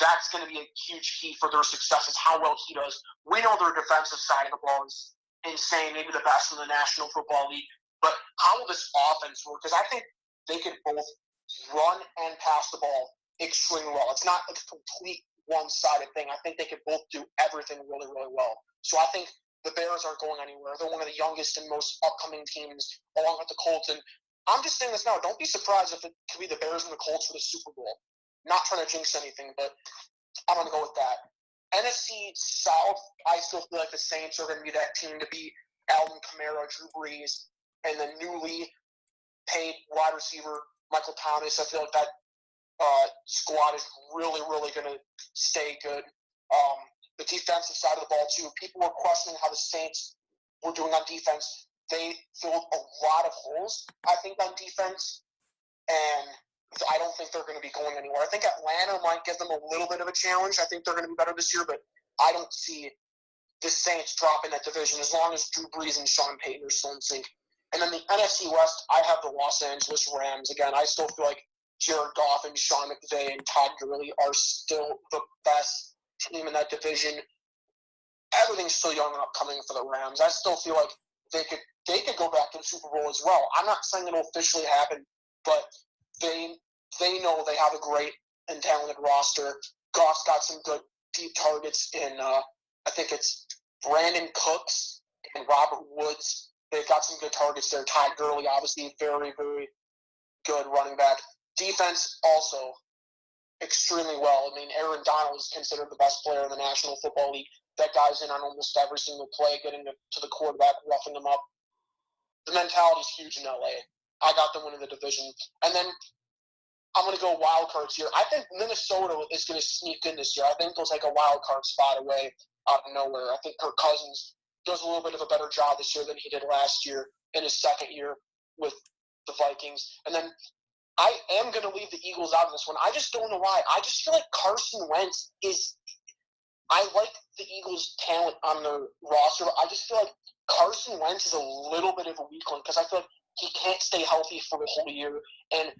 that's going to be a huge key for their success is how well he does. We know their defensive side of the ball is insane, maybe the best in the National Football League. But how will this offense work? Because I think they can both run and pass the ball extremely well. It's not a complete one-sided thing. I think they can both do everything really, really well. So I think the Bears aren't going anywhere. They're one of the youngest and most upcoming teams, along with the Colts. And I'm just saying this now. Don't be surprised if it could be the Bears and the Colts for the Super Bowl. Not trying to jinx anything, but I'm going to go with that. NFC South, I still feel like the Saints are going to be that team to beat. Alvin Kamara, Drew Brees, and the newly paid wide receiver Michael Thomas. I feel like that squad is really, really going to stay good. The defensive side of the ball, too. People were questioning how the Saints were doing on defense. They filled a lot of holes, I think, on defense, and I don't think they're going to be going anywhere. I think Atlanta might give them a little bit of a challenge. I think they're going to be better this year, but I don't see the Saints dropping that division as long as Drew Brees and Sean Payton are still in sync. And then the NFC West, I have the Los Angeles Rams. Again, I still feel like Jared Goff and Sean McVay and Todd Gurley are still the best team in that division. Everything's still young and upcoming for the Rams. I still feel like they could go back to the Super Bowl as well. I'm not saying it'll officially happen, but they know they have a great and talented roster. Goff's got some good deep targets in I think it's Brandon Cooks and Robert Woods. They've got some good targets there. Todd Gurley, obviously, very, very good running back. Defense also extremely well. I mean, Aaron Donald is considered the best player in the National Football League. That guy's in on almost every single play, getting to the quarterback, roughing him up. The mentality's huge in LA. I got them winning the division. And then I'm going to go wild cards here. I think Minnesota is going to sneak in this year. I think they'll take a wild card spot away out of nowhere. I think Kirk Cousins does a little bit of a better job this year than he did last year in his second year with the Vikings. And then I am going to leave the Eagles out of this one. I just don't know why. I just feel like Carson Wentz is – I like the Eagles' talent on their roster. I just feel like Carson Wentz is a little bit of a weakling because I feel like he can't stay healthy for the whole year. And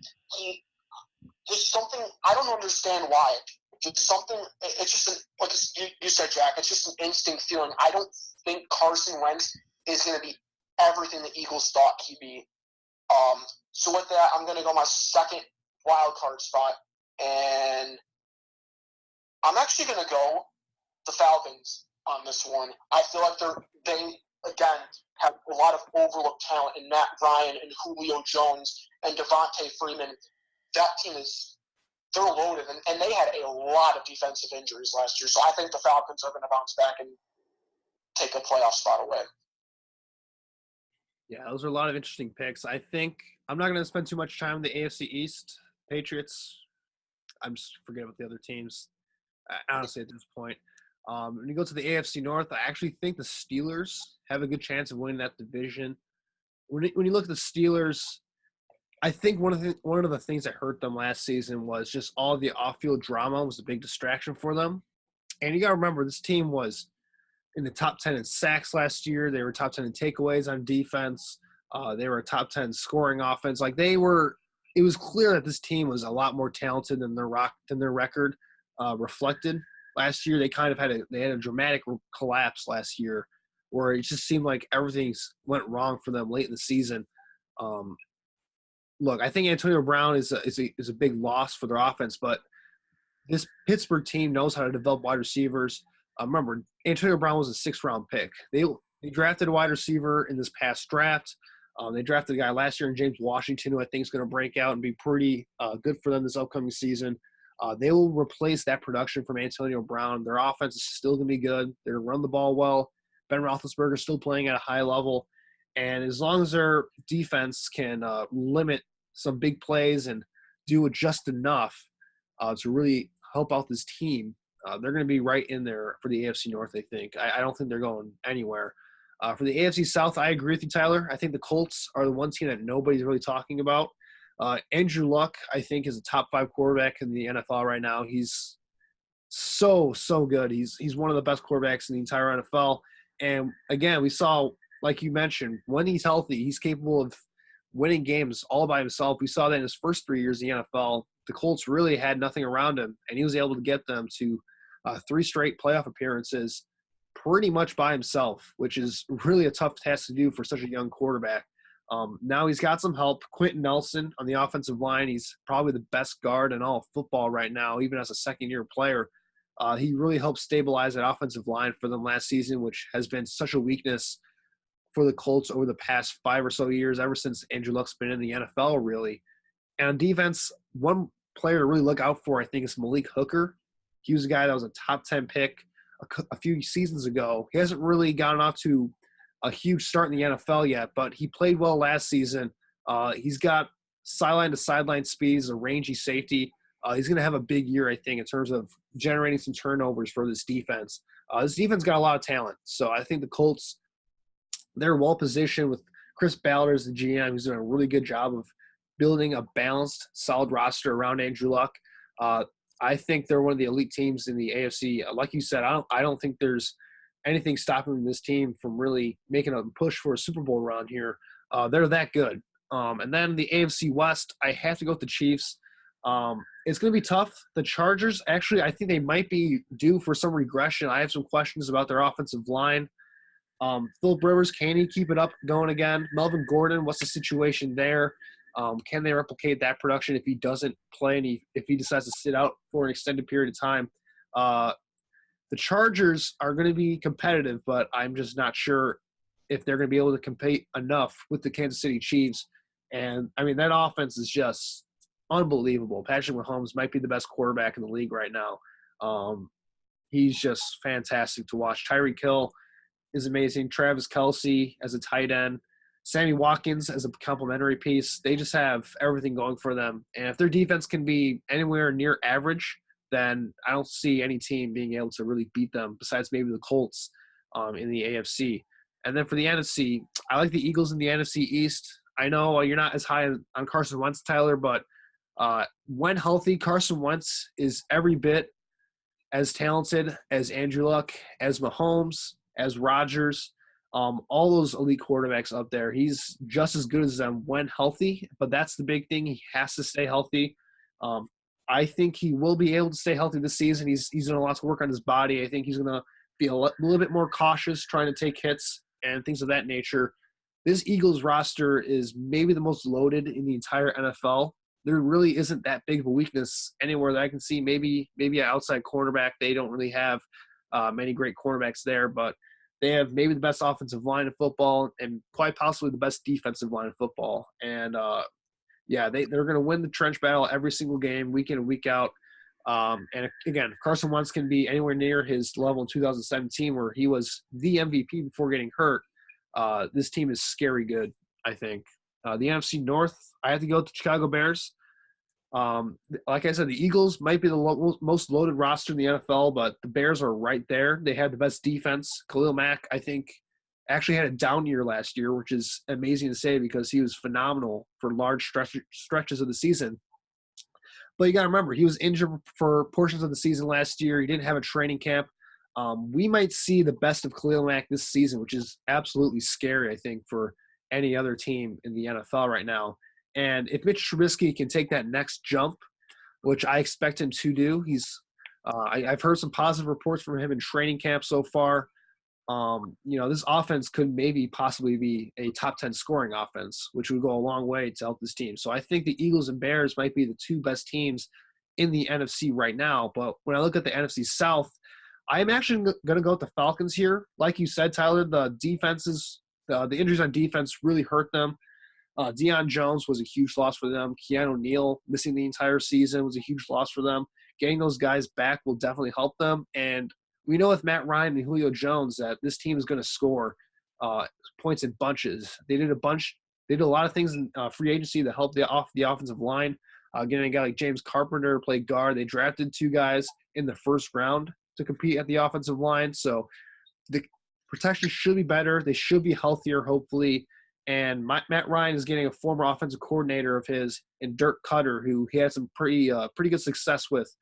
there's something – I don't understand why. It's something – it's just – like you said, Jack, it's just an instinct feeling. I don't think Carson Wentz is going to be everything the Eagles thought he'd be. So with that, I'm going to go my second wild card spot, and I'm actually going to go the Falcons on this one. I feel like they again have a lot of overlooked talent in Matt Ryan and Julio Jones and Devontae Freeman. That team they're loaded, and they had a lot of defensive injuries last year. So I think the Falcons are going to bounce back and take a playoff spot away. Yeah, those are a lot of interesting picks. I think I'm not going to spend too much time on the AFC East. Patriots, I'm just forgetting about the other teams, honestly, at this point. When you go to the AFC North, I actually think the Steelers have a good chance of winning that division. When you look at the Steelers, I think one of the things that hurt them last season was just all the off-field drama was a big distraction for them. And you got to remember, this team was in the top 10 in sacks last year. They were top 10 in takeaways on defense. They were a top 10 scoring offense. It was clear that this team was a lot more talented than their record reflected. Last year, they had a dramatic collapse last year where it just seemed like everything went wrong for them late in the season. Look, I think Antonio Brown is a big loss for their offense, but this Pittsburgh team knows how to develop wide receivers. Remember, Antonio Brown was a sixth-round pick. They drafted a wide receiver in this past draft. They drafted a guy last year in James Washington, who I think is going to break out and be pretty good for them this upcoming season. They will replace that production from Antonio Brown. Their offense is still going to be good. They're going to run the ball well. Ben Roethlisberger is still playing at a high level. And as long as their defense can limit some big plays and do just enough to really help out this team, they're going to be right in there for the AFC North, I think. I don't think they're going anywhere. For the AFC South, I agree with you, Tyler. I think the Colts are the one team that nobody's really talking about. Andrew Luck, I think, is a top 5 quarterback in the NFL right now. He's so good. He's one of the best quarterbacks in the entire NFL. And again, we saw, like you mentioned, when he's healthy, he's capable of winning games all by himself. We saw that in his first 3 years in the NFL. The Colts really had nothing around him, and he was able to get them to 3 straight playoff appearances pretty much by himself, which is really a tough task to do for such a young quarterback. Now he's got some help. Quentin Nelson on the offensive line, he's probably the best guard in all of football right now, even as a second-year player. He really helped stabilize that offensive line for them last season, which has been such a weakness for the Colts over the past 5 or so years, ever since Andrew Luck's been in the NFL, really. And on defense, one player to really look out for, I think, is Malik Hooker. He was a guy that was a top 10 pick a few seasons ago. He hasn't really gotten off to a huge start in the NFL yet, but he played well last season. He's got sideline-to-sideline speed. He's a rangy safety. He's going to have a big year, I think, in terms of generating some turnovers for this defense. This defense got a lot of talent, so I think the Colts, they're well-positioned with Chris Ballard as the GM. He's doing a really good job of building a balanced, solid roster around Andrew Luck. I think they're one of the elite teams in the AFC. Like you said, I don't think there's anything stopping this team from really making a push for a Super Bowl run here. They're that good. And then the AFC West, I have to go with the Chiefs. It's going to be tough. The Chargers, actually, I think they might be due for some regression. I have some questions about their offensive line. Philip Rivers, can he keep it up going again? Melvin Gordon, what's the situation there? Can they replicate that production if he doesn't play and if he decides to sit out for an extended period of time? The Chargers are going to be competitive, but I'm just not sure if they're going to be able to compete enough with the Kansas City Chiefs. And, I mean, that offense is just unbelievable. Patrick Mahomes might be the best quarterback in the league right now. He's just fantastic to watch. Tyreek Hill is amazing. Travis Kelce as a tight end. Sammy Watkins as a complementary piece. They just have everything going for them. And if their defense can be anywhere near average, then I don't see any team being able to really beat them besides maybe the Colts in the AFC. And then for the NFC, I like the Eagles in the NFC East. I know you're not as high on Carson Wentz, Tyler, but when healthy, Carson Wentz is every bit as talented as Andrew Luck, as Mahomes, as Rodgers, all those elite quarterbacks up there. He's just as good as them when healthy, but that's the big thing. He has to stay healthy. I think he will be able to stay healthy this season. He's done a lot to work on his body. I think he's going to be a little bit more cautious trying to take hits and things of that nature. This Eagles roster is maybe the most loaded in the entire NFL. There really isn't that big of a weakness anywhere that I can see. Maybe an outside cornerback. They don't really have many great cornerbacks there, but they have maybe the best offensive line in football and quite possibly the best defensive line in football. And, they're going to win the trench battle every single game, week in and week out. And, again, if Carson Wentz can be anywhere near his level in 2017 where he was the MVP before getting hurt, this team is scary good, I think. The NFC North, I have to go with the Chicago Bears. Like I said, the Eagles might be the most loaded roster in the NFL, but the Bears are right there. They have the best defense. Khalil Mack, I think, actually had a down year last year, which is amazing to say because he was phenomenal for large stretches of the season. But you got to remember, he was injured for portions of the season last year. He didn't have a training camp. We might see the best of Khalil Mack this season, which is absolutely scary, I think, for any other team in the NFL right now. And if Mitch Trubisky can take that next jump, which I expect him to do, I've heard some positive reports from him in training camp so far. This offense could maybe possibly be a top 10 scoring offense, which would go a long way to help this team. So I think the Eagles and Bears might be the two best teams in the NFC right now. But when I look at the NFC South, I'm actually going to go with the Falcons here. Like you said, Tyler, the injuries on defense really hurt them. Deion Jones was a huge loss for them. Keanu Neal missing the entire season was a huge loss for them. Getting those guys back will definitely help them. And we know with Matt Ryan and Julio Jones that this team is going to score points in bunches. They did a lot of things in free agency to help the offensive line. Getting a guy like James Carpenter to play guard. They drafted 2 guys in the first round to compete at the offensive line. So the protection should be better. They should be healthier, hopefully. And Matt Ryan is getting a former offensive coordinator of his in Dirk Cutter, who he had some pretty good success with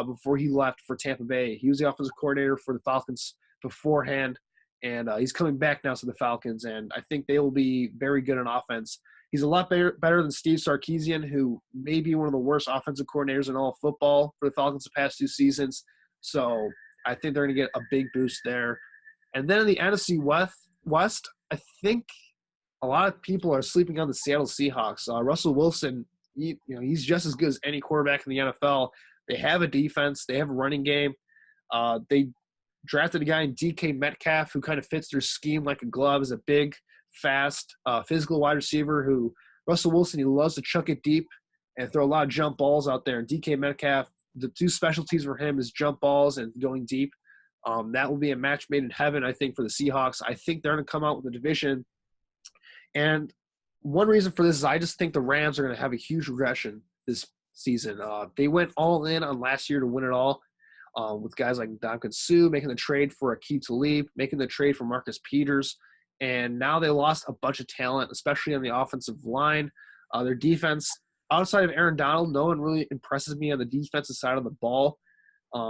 before he left for Tampa Bay. He was the offensive coordinator for the Falcons beforehand, and he's coming back now to the Falcons, and I think they will be very good on offense. He's a lot better than Steve Sarkisian, who may be one of the worst offensive coordinators in all of football for the Falcons the past 2 seasons. So I think they're going to get a big boost there. And then in the NFC West, I think a lot of people are sleeping on the Seattle Seahawks. Russell Wilson, he's just as good as any quarterback in the NFL. They have a defense. They have a running game. They drafted a guy in DK Metcalf who kind of fits their scheme like a glove, as a big, fast, physical wide receiver who Russell Wilson, he loves to chuck it deep and throw a lot of jump balls out there. And DK Metcalf, the 2 specialties for him is jump balls and going deep. That will be a match made in heaven, I think, for the Seahawks. I think they're going to come out with a division. And one reason for this is I just think the Rams are going to have a huge regression this season. They went all in on last year to win it all, with guys like Ndamukong Suh making the trade for Aqib Talib, making the trade for Marcus Peters, and now they lost a bunch of talent, especially on the offensive line. Their defense, outside of Aaron Donald, no one really impresses me on the defensive side of the ball.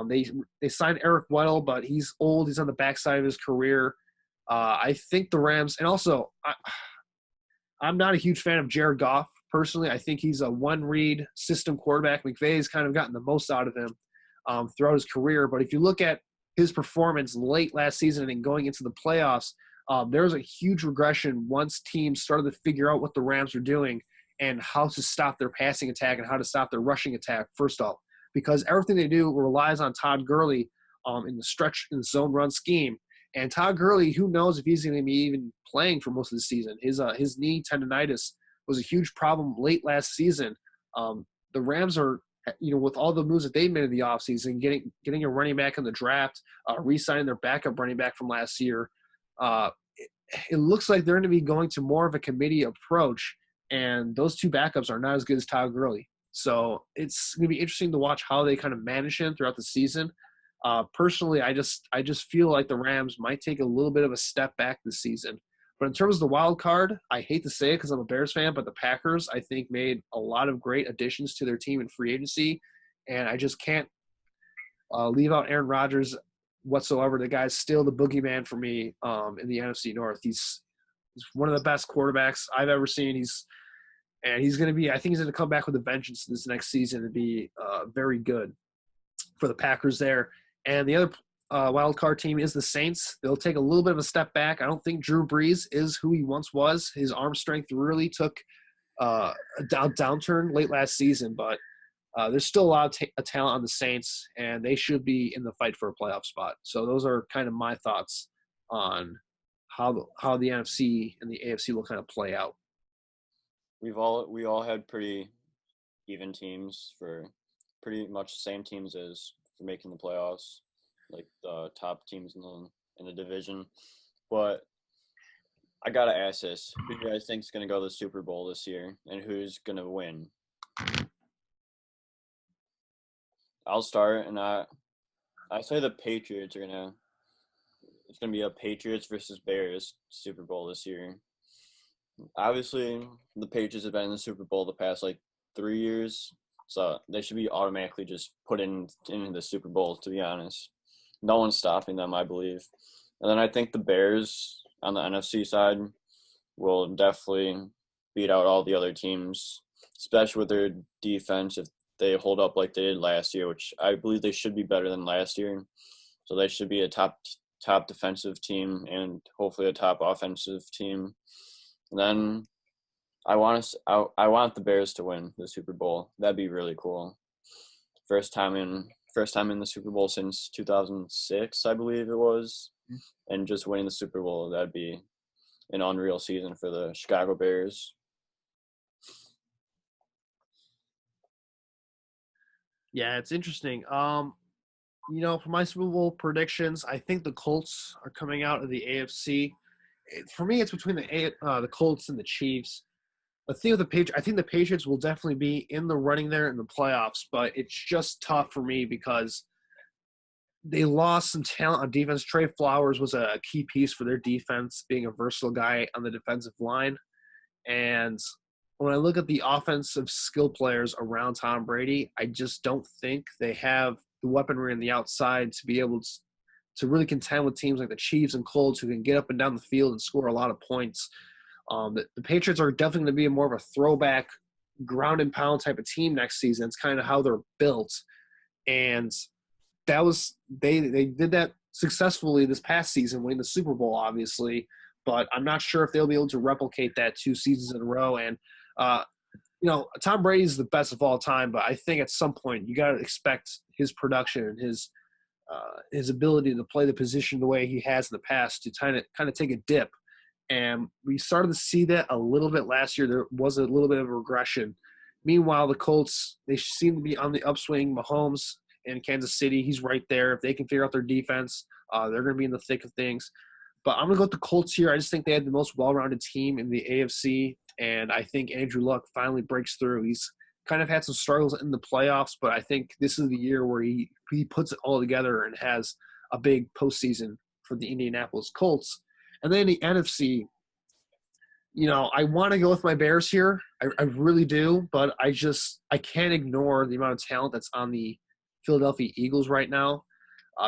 They signed Eric Weddle, but he's old. He's on the backside of his career. I think the Rams – and also I'm not a huge fan of Jared Goff personally. I think he's a one-read system quarterback. McVay's kind of gotten the most out of him throughout his career. But if you look at his performance late last season and going into the playoffs, there was a huge regression once teams started to figure out what the Rams were doing and how to stop their passing attack and how to stop their rushing attack, first off. Because everything they do relies on Todd Gurley in the stretch and zone run scheme. And Todd Gurley, who knows if he's going to be even playing for most of the season. His knee tendonitis was a huge problem late last season. The Rams are, with all the moves that they made in the offseason, getting a running back in the draft, re-signing their backup running back from last year, it looks like they're going to be going to more of a committee approach, and those 2 backups are not as good as Todd Gurley. So it's going to be interesting to watch how they kind of manage him throughout the season. Personally, I just feel like the Rams might take a little bit of a step back this season. But in terms of the wild card, I hate to say it because I'm a Bears fan, but the Packers, I think, made a lot of great additions to their team in free agency, and I just can't leave out Aaron Rodgers whatsoever. The guy's still the boogeyman for me in the NFC North. He's one of the best quarterbacks I've ever seen. I think he's going to come back with a vengeance this next season and be very good for the Packers there. And the other wild card team is the Saints. They'll take a little bit of a step back. I don't think Drew Brees is who he once was. His arm strength really took a downturn late last season, but there's still a lot of talent on the Saints, and they should be in the fight for a playoff spot. So those are kind of my thoughts on how the NFC and the AFC will kind of play out. We all had pretty even teams for pretty much the same teams as for making the playoffs, like the top teams in the division. But I gotta ask this: who do you guys think is gonna go to the Super Bowl this year, and who's gonna win? I'll start, and I say the Patriots are gonna. It's gonna be a Patriots versus Bears Super Bowl this year. Obviously, the Patriots have been in the Super Bowl the past 3 years, so they should be automatically just put in the Super Bowl. To be honest, no one's stopping them, I believe. And then I think the Bears on the NFC side will definitely beat out all the other teams, especially with their defense. If they hold up like they did last year, which I believe they should be better than last year, so they should be a top defensive team and hopefully a top offensive team. And then I want the Bears to win the Super Bowl. That'd be really cool. First time in the Super Bowl since 2006, I believe it was, and just winning the Super Bowl, that'd be an unreal season for the Chicago Bears. Yeah, it's interesting. For my Super Bowl predictions, I think the Colts are coming out of the AFC. For me, it's between the Colts and the Chiefs. The thing with I think the Patriots will definitely be in the running there in the playoffs, but it's just tough for me because they lost some talent on defense. Trey Flowers was a key piece for their defense, being a versatile guy on the defensive line. And when I look at the offensive skill players around Tom Brady, I just don't think they have the weaponry on the outside to be able to really contend with teams like the Chiefs and Colts who can get up and down the field and score a lot of points. The Patriots are definitely going to be more of a throwback, ground and pound type of team next season. It's kind of how they're built, and that was they did that successfully this past season, winning the Super Bowl, obviously. But I'm not sure if they'll be able to replicate that 2 seasons in a row. And Tom Brady is the best of all time, but I think at some point you got to expect his production and his ability to play the position the way he has in the past to kind of take a dip. And we started to see that a little bit last year. There was a little bit of a regression. Meanwhile, the Colts, they seem to be on the upswing. Mahomes in Kansas City, he's right there. If they can figure out their defense, they're going to be in the thick of things. But I'm going to go with the Colts here. I just think they had the most well-rounded team in the AFC, and I think Andrew Luck finally breaks through. He's kind of had some struggles in the playoffs, but I think this is the year where he puts it all together and has a big postseason for the Indianapolis Colts. And then the NFC, I want to go with my Bears here. I really do, but I can't ignore the amount of talent that's on the Philadelphia Eagles right now.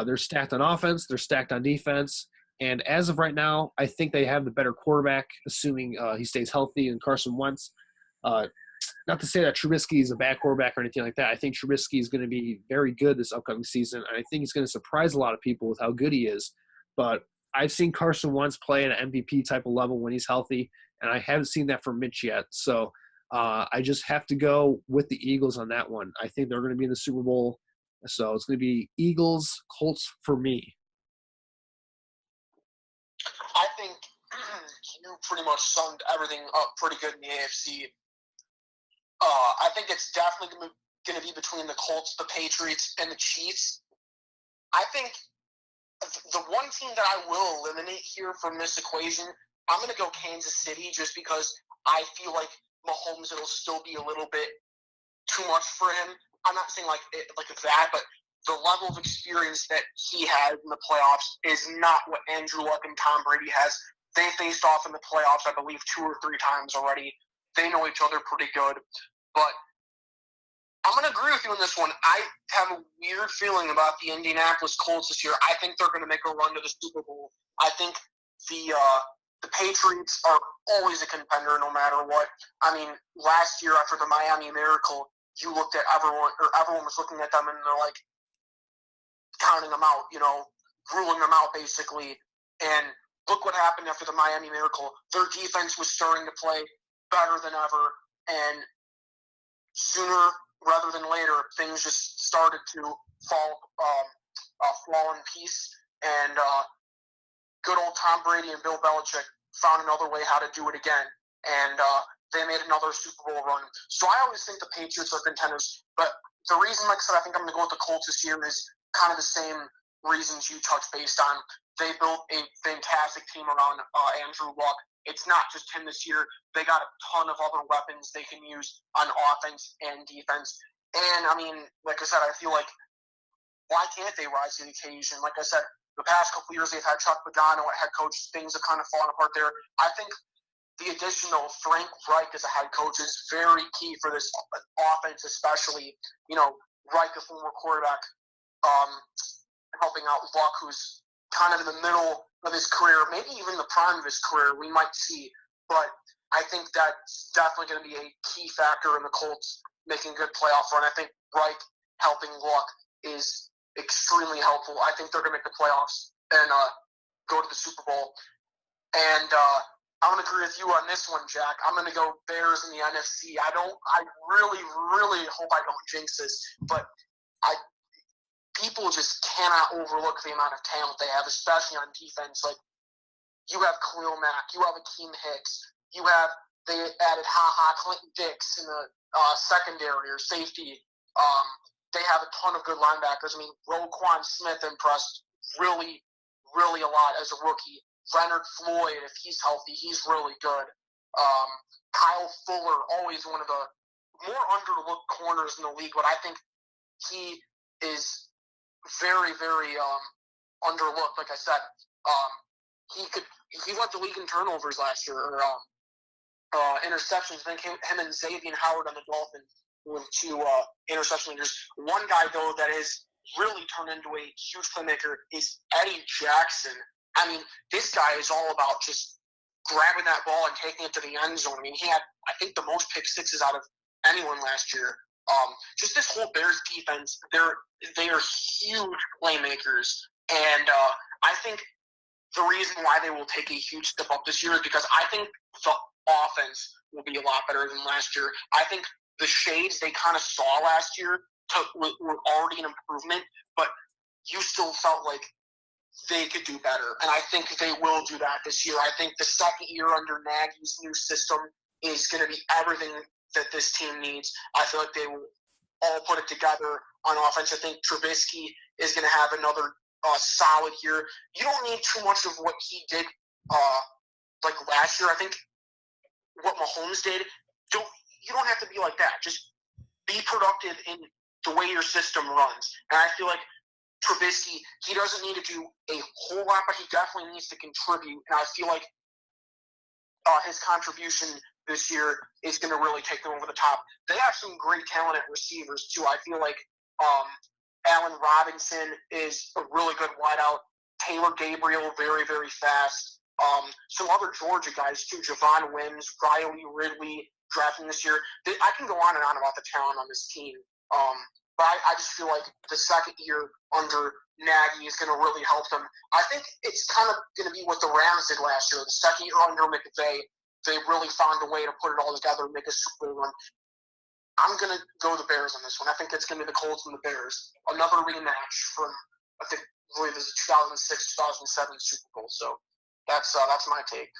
They're stacked on offense. They're stacked on defense. And as of right now, I think they have the better quarterback, assuming he stays healthy, and Carson Wentz. Not to say that Trubisky is a bad quarterback or anything like that. I think Trubisky is going to be very good this upcoming season, and I think he's going to surprise a lot of people with how good he is. But I've seen Carson Wentz play at an MVP type of level when he's healthy, and I haven't seen that from Mitch yet. So I just have to go with the Eagles on that one. I think they're going to be in the Super Bowl. So it's going to be Eagles, Colts for me. I think you pretty much summed everything up pretty good in the AFC. I think it's definitely going to be between the Colts, the Patriots, and the Chiefs. I think the one team that I will eliminate here from this equation, I'm going to go Kansas City just because I feel like Mahomes, it'll still be a little bit too much for him. I'm not saying like that, but the level of experience that he has in the playoffs is not what Andrew Luck and Tom Brady has. They faced off in the playoffs, I believe, 2 or 3 times already. They know each other pretty good. But I'm going to agree with you on this one. I have a weird feeling about the Indianapolis Colts this year. I think they're going to make a run to the Super Bowl. I think the Patriots are always a contender no matter what. I mean, last year after the Miami Miracle, you looked at everyone was looking at them and they're like counting them out, ruling them out basically. And look what happened after the Miami Miracle. Their defense was starting to play better than ever, and sooner rather than later, things just started to fall in peace. And good old Tom Brady and Bill Belichick found another way how to do it again. And they made another Super Bowl run. So I always think the Patriots are contenders. But the reason, like I said, I think I'm going to go with the Colts this year is kind of the same reasons you touched based on. They built a fantastic team around Andrew Luck. It's not just him this year. They got a ton of other weapons they can use on offense and defense. And, I mean, like I said, I feel like why can't they rise to the occasion? Like I said, the past couple years they've had Chuck Pagano at head coach. Things have kind of fallen apart there. I think the addition of Frank Reich as a head coach is very key for this offense, especially, Reich, a former quarterback, helping out Luck, who's kind of in the middle of his career, maybe even the prime of his career, we might see. But I think that's definitely going to be a key factor in the Colts making a good playoff run. I think Reich helping Luck is extremely helpful. I think they're going to make the playoffs and go to the Super Bowl. And I'm going to agree with you on this one, Jack. I'm going to go Bears in the NFC. I really, really hope I don't jinx this, but people just cannot overlook the amount of talent they have, especially on defense. Like, you have Khalil Mack, you have Akeem Hicks, they added Clinton Dix in the secondary or safety. They have a ton of good linebackers. I mean, Roquan Smith impressed really, really a lot as a rookie. Leonard Floyd, if he's healthy, he's really good. Kyle Fuller, always one of the more underlooked corners in the league, but I think he is very, very underlooked. Like I said, he led the league in turnovers last year, or interceptions. I think him and Xavier Howard on the Dolphins with 2 interception leaders. One guy, though, that has really turned into a huge playmaker is Eddie Jackson. I mean, this guy is all about just grabbing that ball and taking it to the end zone. I mean, he had, I think, the most pick sixes out of anyone last year. Just this whole Bears defense, they are huge playmakers. And I think the reason why they will take a huge step up this year is because I think the offense will be a lot better than last year. I think the shades they kind of saw last year were already an improvement, but you still felt like they could do better. And I think they will do that this year. I think the second year under Nagy's new system is going to be everything that this team needs. I feel like they will all put it together on offense. I think Trubisky is going to have another solid year. You don't need too much of what he did like last year. I think what Mahomes did, you don't have to be like that. Just be productive in the way your system runs. And I feel like Trubisky, he doesn't need to do a whole lot, but he definitely needs to contribute. And I feel like his contribution this year is going to really take them over the top. They have some great talent at receivers, too. I feel like Allen Robinson is a really good wideout. Taylor Gabriel, very, very fast. Some other Georgia guys, too. Javon Wims, Riley Ridley, drafting this year. I can go on and on about the talent on this team. But I just feel like the second year under Nagy is going to really help them. I think it's kind of going to be what the Rams did last year. The second year under McVay, they really found a way to put it all together and make a Super Bowl run. I'm going to go the Bears on this one. I think it's going to be the Colts and the Bears. Another rematch from, I believe it was a 2006-2007 Super Bowl. So that's my take.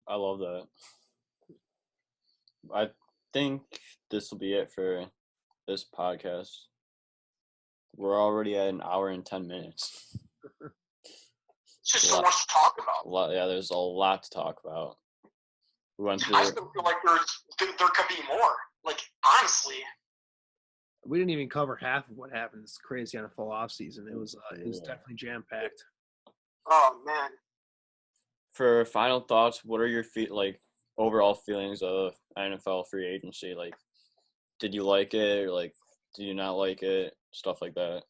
I love that. I think this will be it for this podcast. We're already at an hour and 10 minutes. It's just so much to talk about. There's a lot to talk about. I still feel like there could be more. Like, honestly. We didn't even cover half of what happened this crazy NFL offseason. It was definitely jam-packed. Oh, man. For final thoughts, what are your overall feelings of NFL free agency? Like, did you like it, or did you not like it? Stuff like that.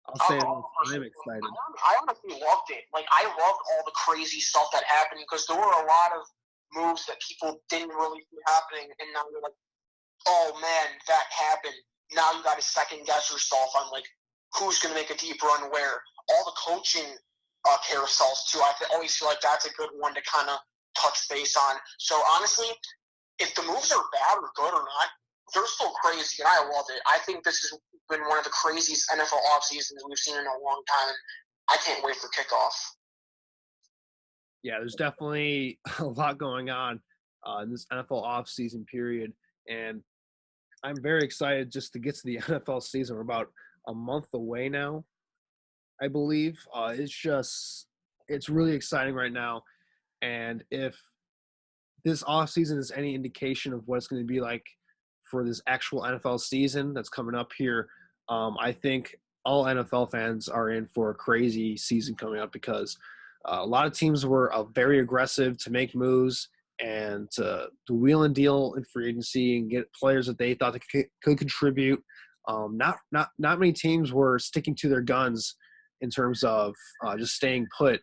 I'll say I'm excited. I honestly loved it. Like, I loved all the crazy stuff that happened because there were a lot of moves that people didn't really see happening, and now you're like, oh man, that happened. Now you got to second guess yourself on who's going to make a deep run where. All the coaching carousels too. I always feel like that's a good one to kind of touch base on. So honestly, if the moves are bad or good or not, they're still crazy, and I love it. I think this has been one of the craziest NFL off seasons we've seen in a long time. I can't wait for kickoff. Yeah, there's definitely a lot going on in this NFL off season period, and I'm very excited just to get to the NFL season. We're about a month away now, I believe. It's really exciting right now. And if this offseason is any indication of what it's going to be like for this actual NFL season that's coming up here, I think all NFL fans are in for a crazy season coming up because a lot of teams were very aggressive to make moves and to wheel and deal in free agency and get players that they thought they could contribute. Not many teams were sticking to their guns in terms of just staying put.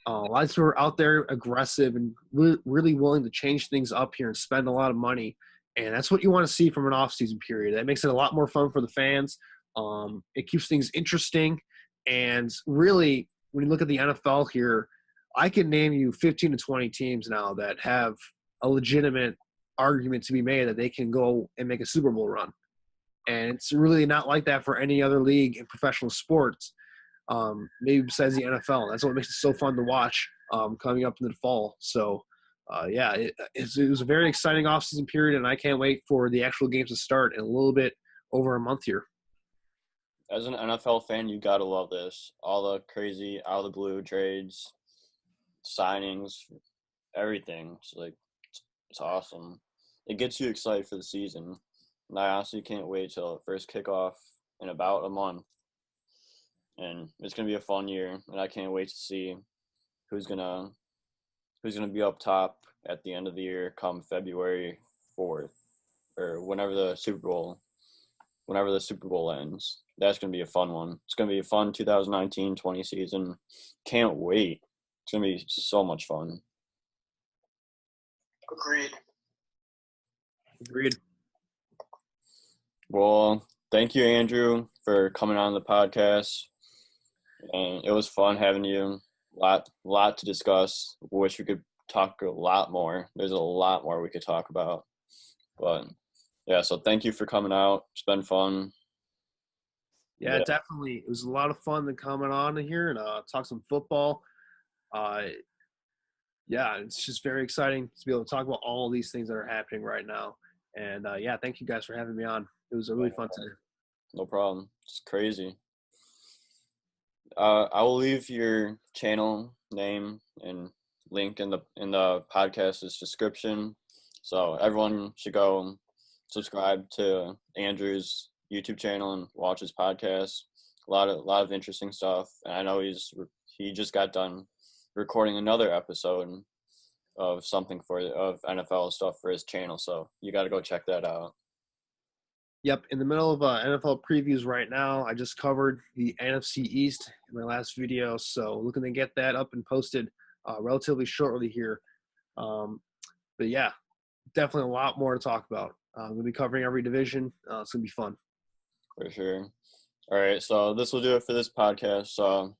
Lots were out there aggressive and really willing to change things up here and spend a lot of money. And that's what you want to see from an off-season period. That makes it a lot more fun for the fans. It keeps things interesting. And really, when you look at the NFL here, I can name you 15 to 20 teams now that have a legitimate argument to be made that they can go and make a Super Bowl run. And it's really not like that for any other league in professional sports. Maybe besides the NFL. That's what makes it so fun to watch coming up in the fall. So, it was a very exciting offseason period, and I can't wait for the actual games to start in a little bit over a month here. As an NFL fan, you got to love this. All the crazy out-of-the-blue trades, signings, everything. It's awesome. It gets you excited for the season. And I honestly can't wait till first kickoff in about a month. And it's going to be a fun year, and I can't wait to see who's gonna be up top at the end of the year come February 4th or whenever the Super Bowl ends. That's gonna be a fun one. It's gonna be a fun 2019-20 season. Can't wait. It's gonna be so much fun. Agreed. Agreed. Well, thank you, Andrew, for coming on the podcast. And it was fun having you. Lot to discuss. Wish we could talk a lot more. There's a lot more we could talk about. But yeah, so thank you for coming out. It's been fun. Yeah, definitely. It was a lot of fun to coming on here and talk some football. Yeah, it's just very exciting to be able to talk about all these things that are happening right now. And yeah, thank you guys for having me on. It was a really fun time. No problem. It's crazy. I will leave your channel name and link in the podcast's description, so everyone should go subscribe to Andrew's YouTube channel and watch his podcast. A lot of interesting stuff, and I know he just got done recording another episode of something of NFL stuff for his channel, so you got to go check that out. Yep, in the middle of NFL previews right now. I just covered the NFC East in my last video, so looking to get that up and posted relatively shortly here. But yeah, definitely a lot more to talk about. We'll be covering every division. It's going to be fun. For sure. All right, so this will do it for this podcast. So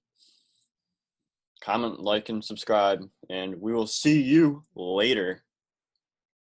comment, like, and subscribe, and we will see you later.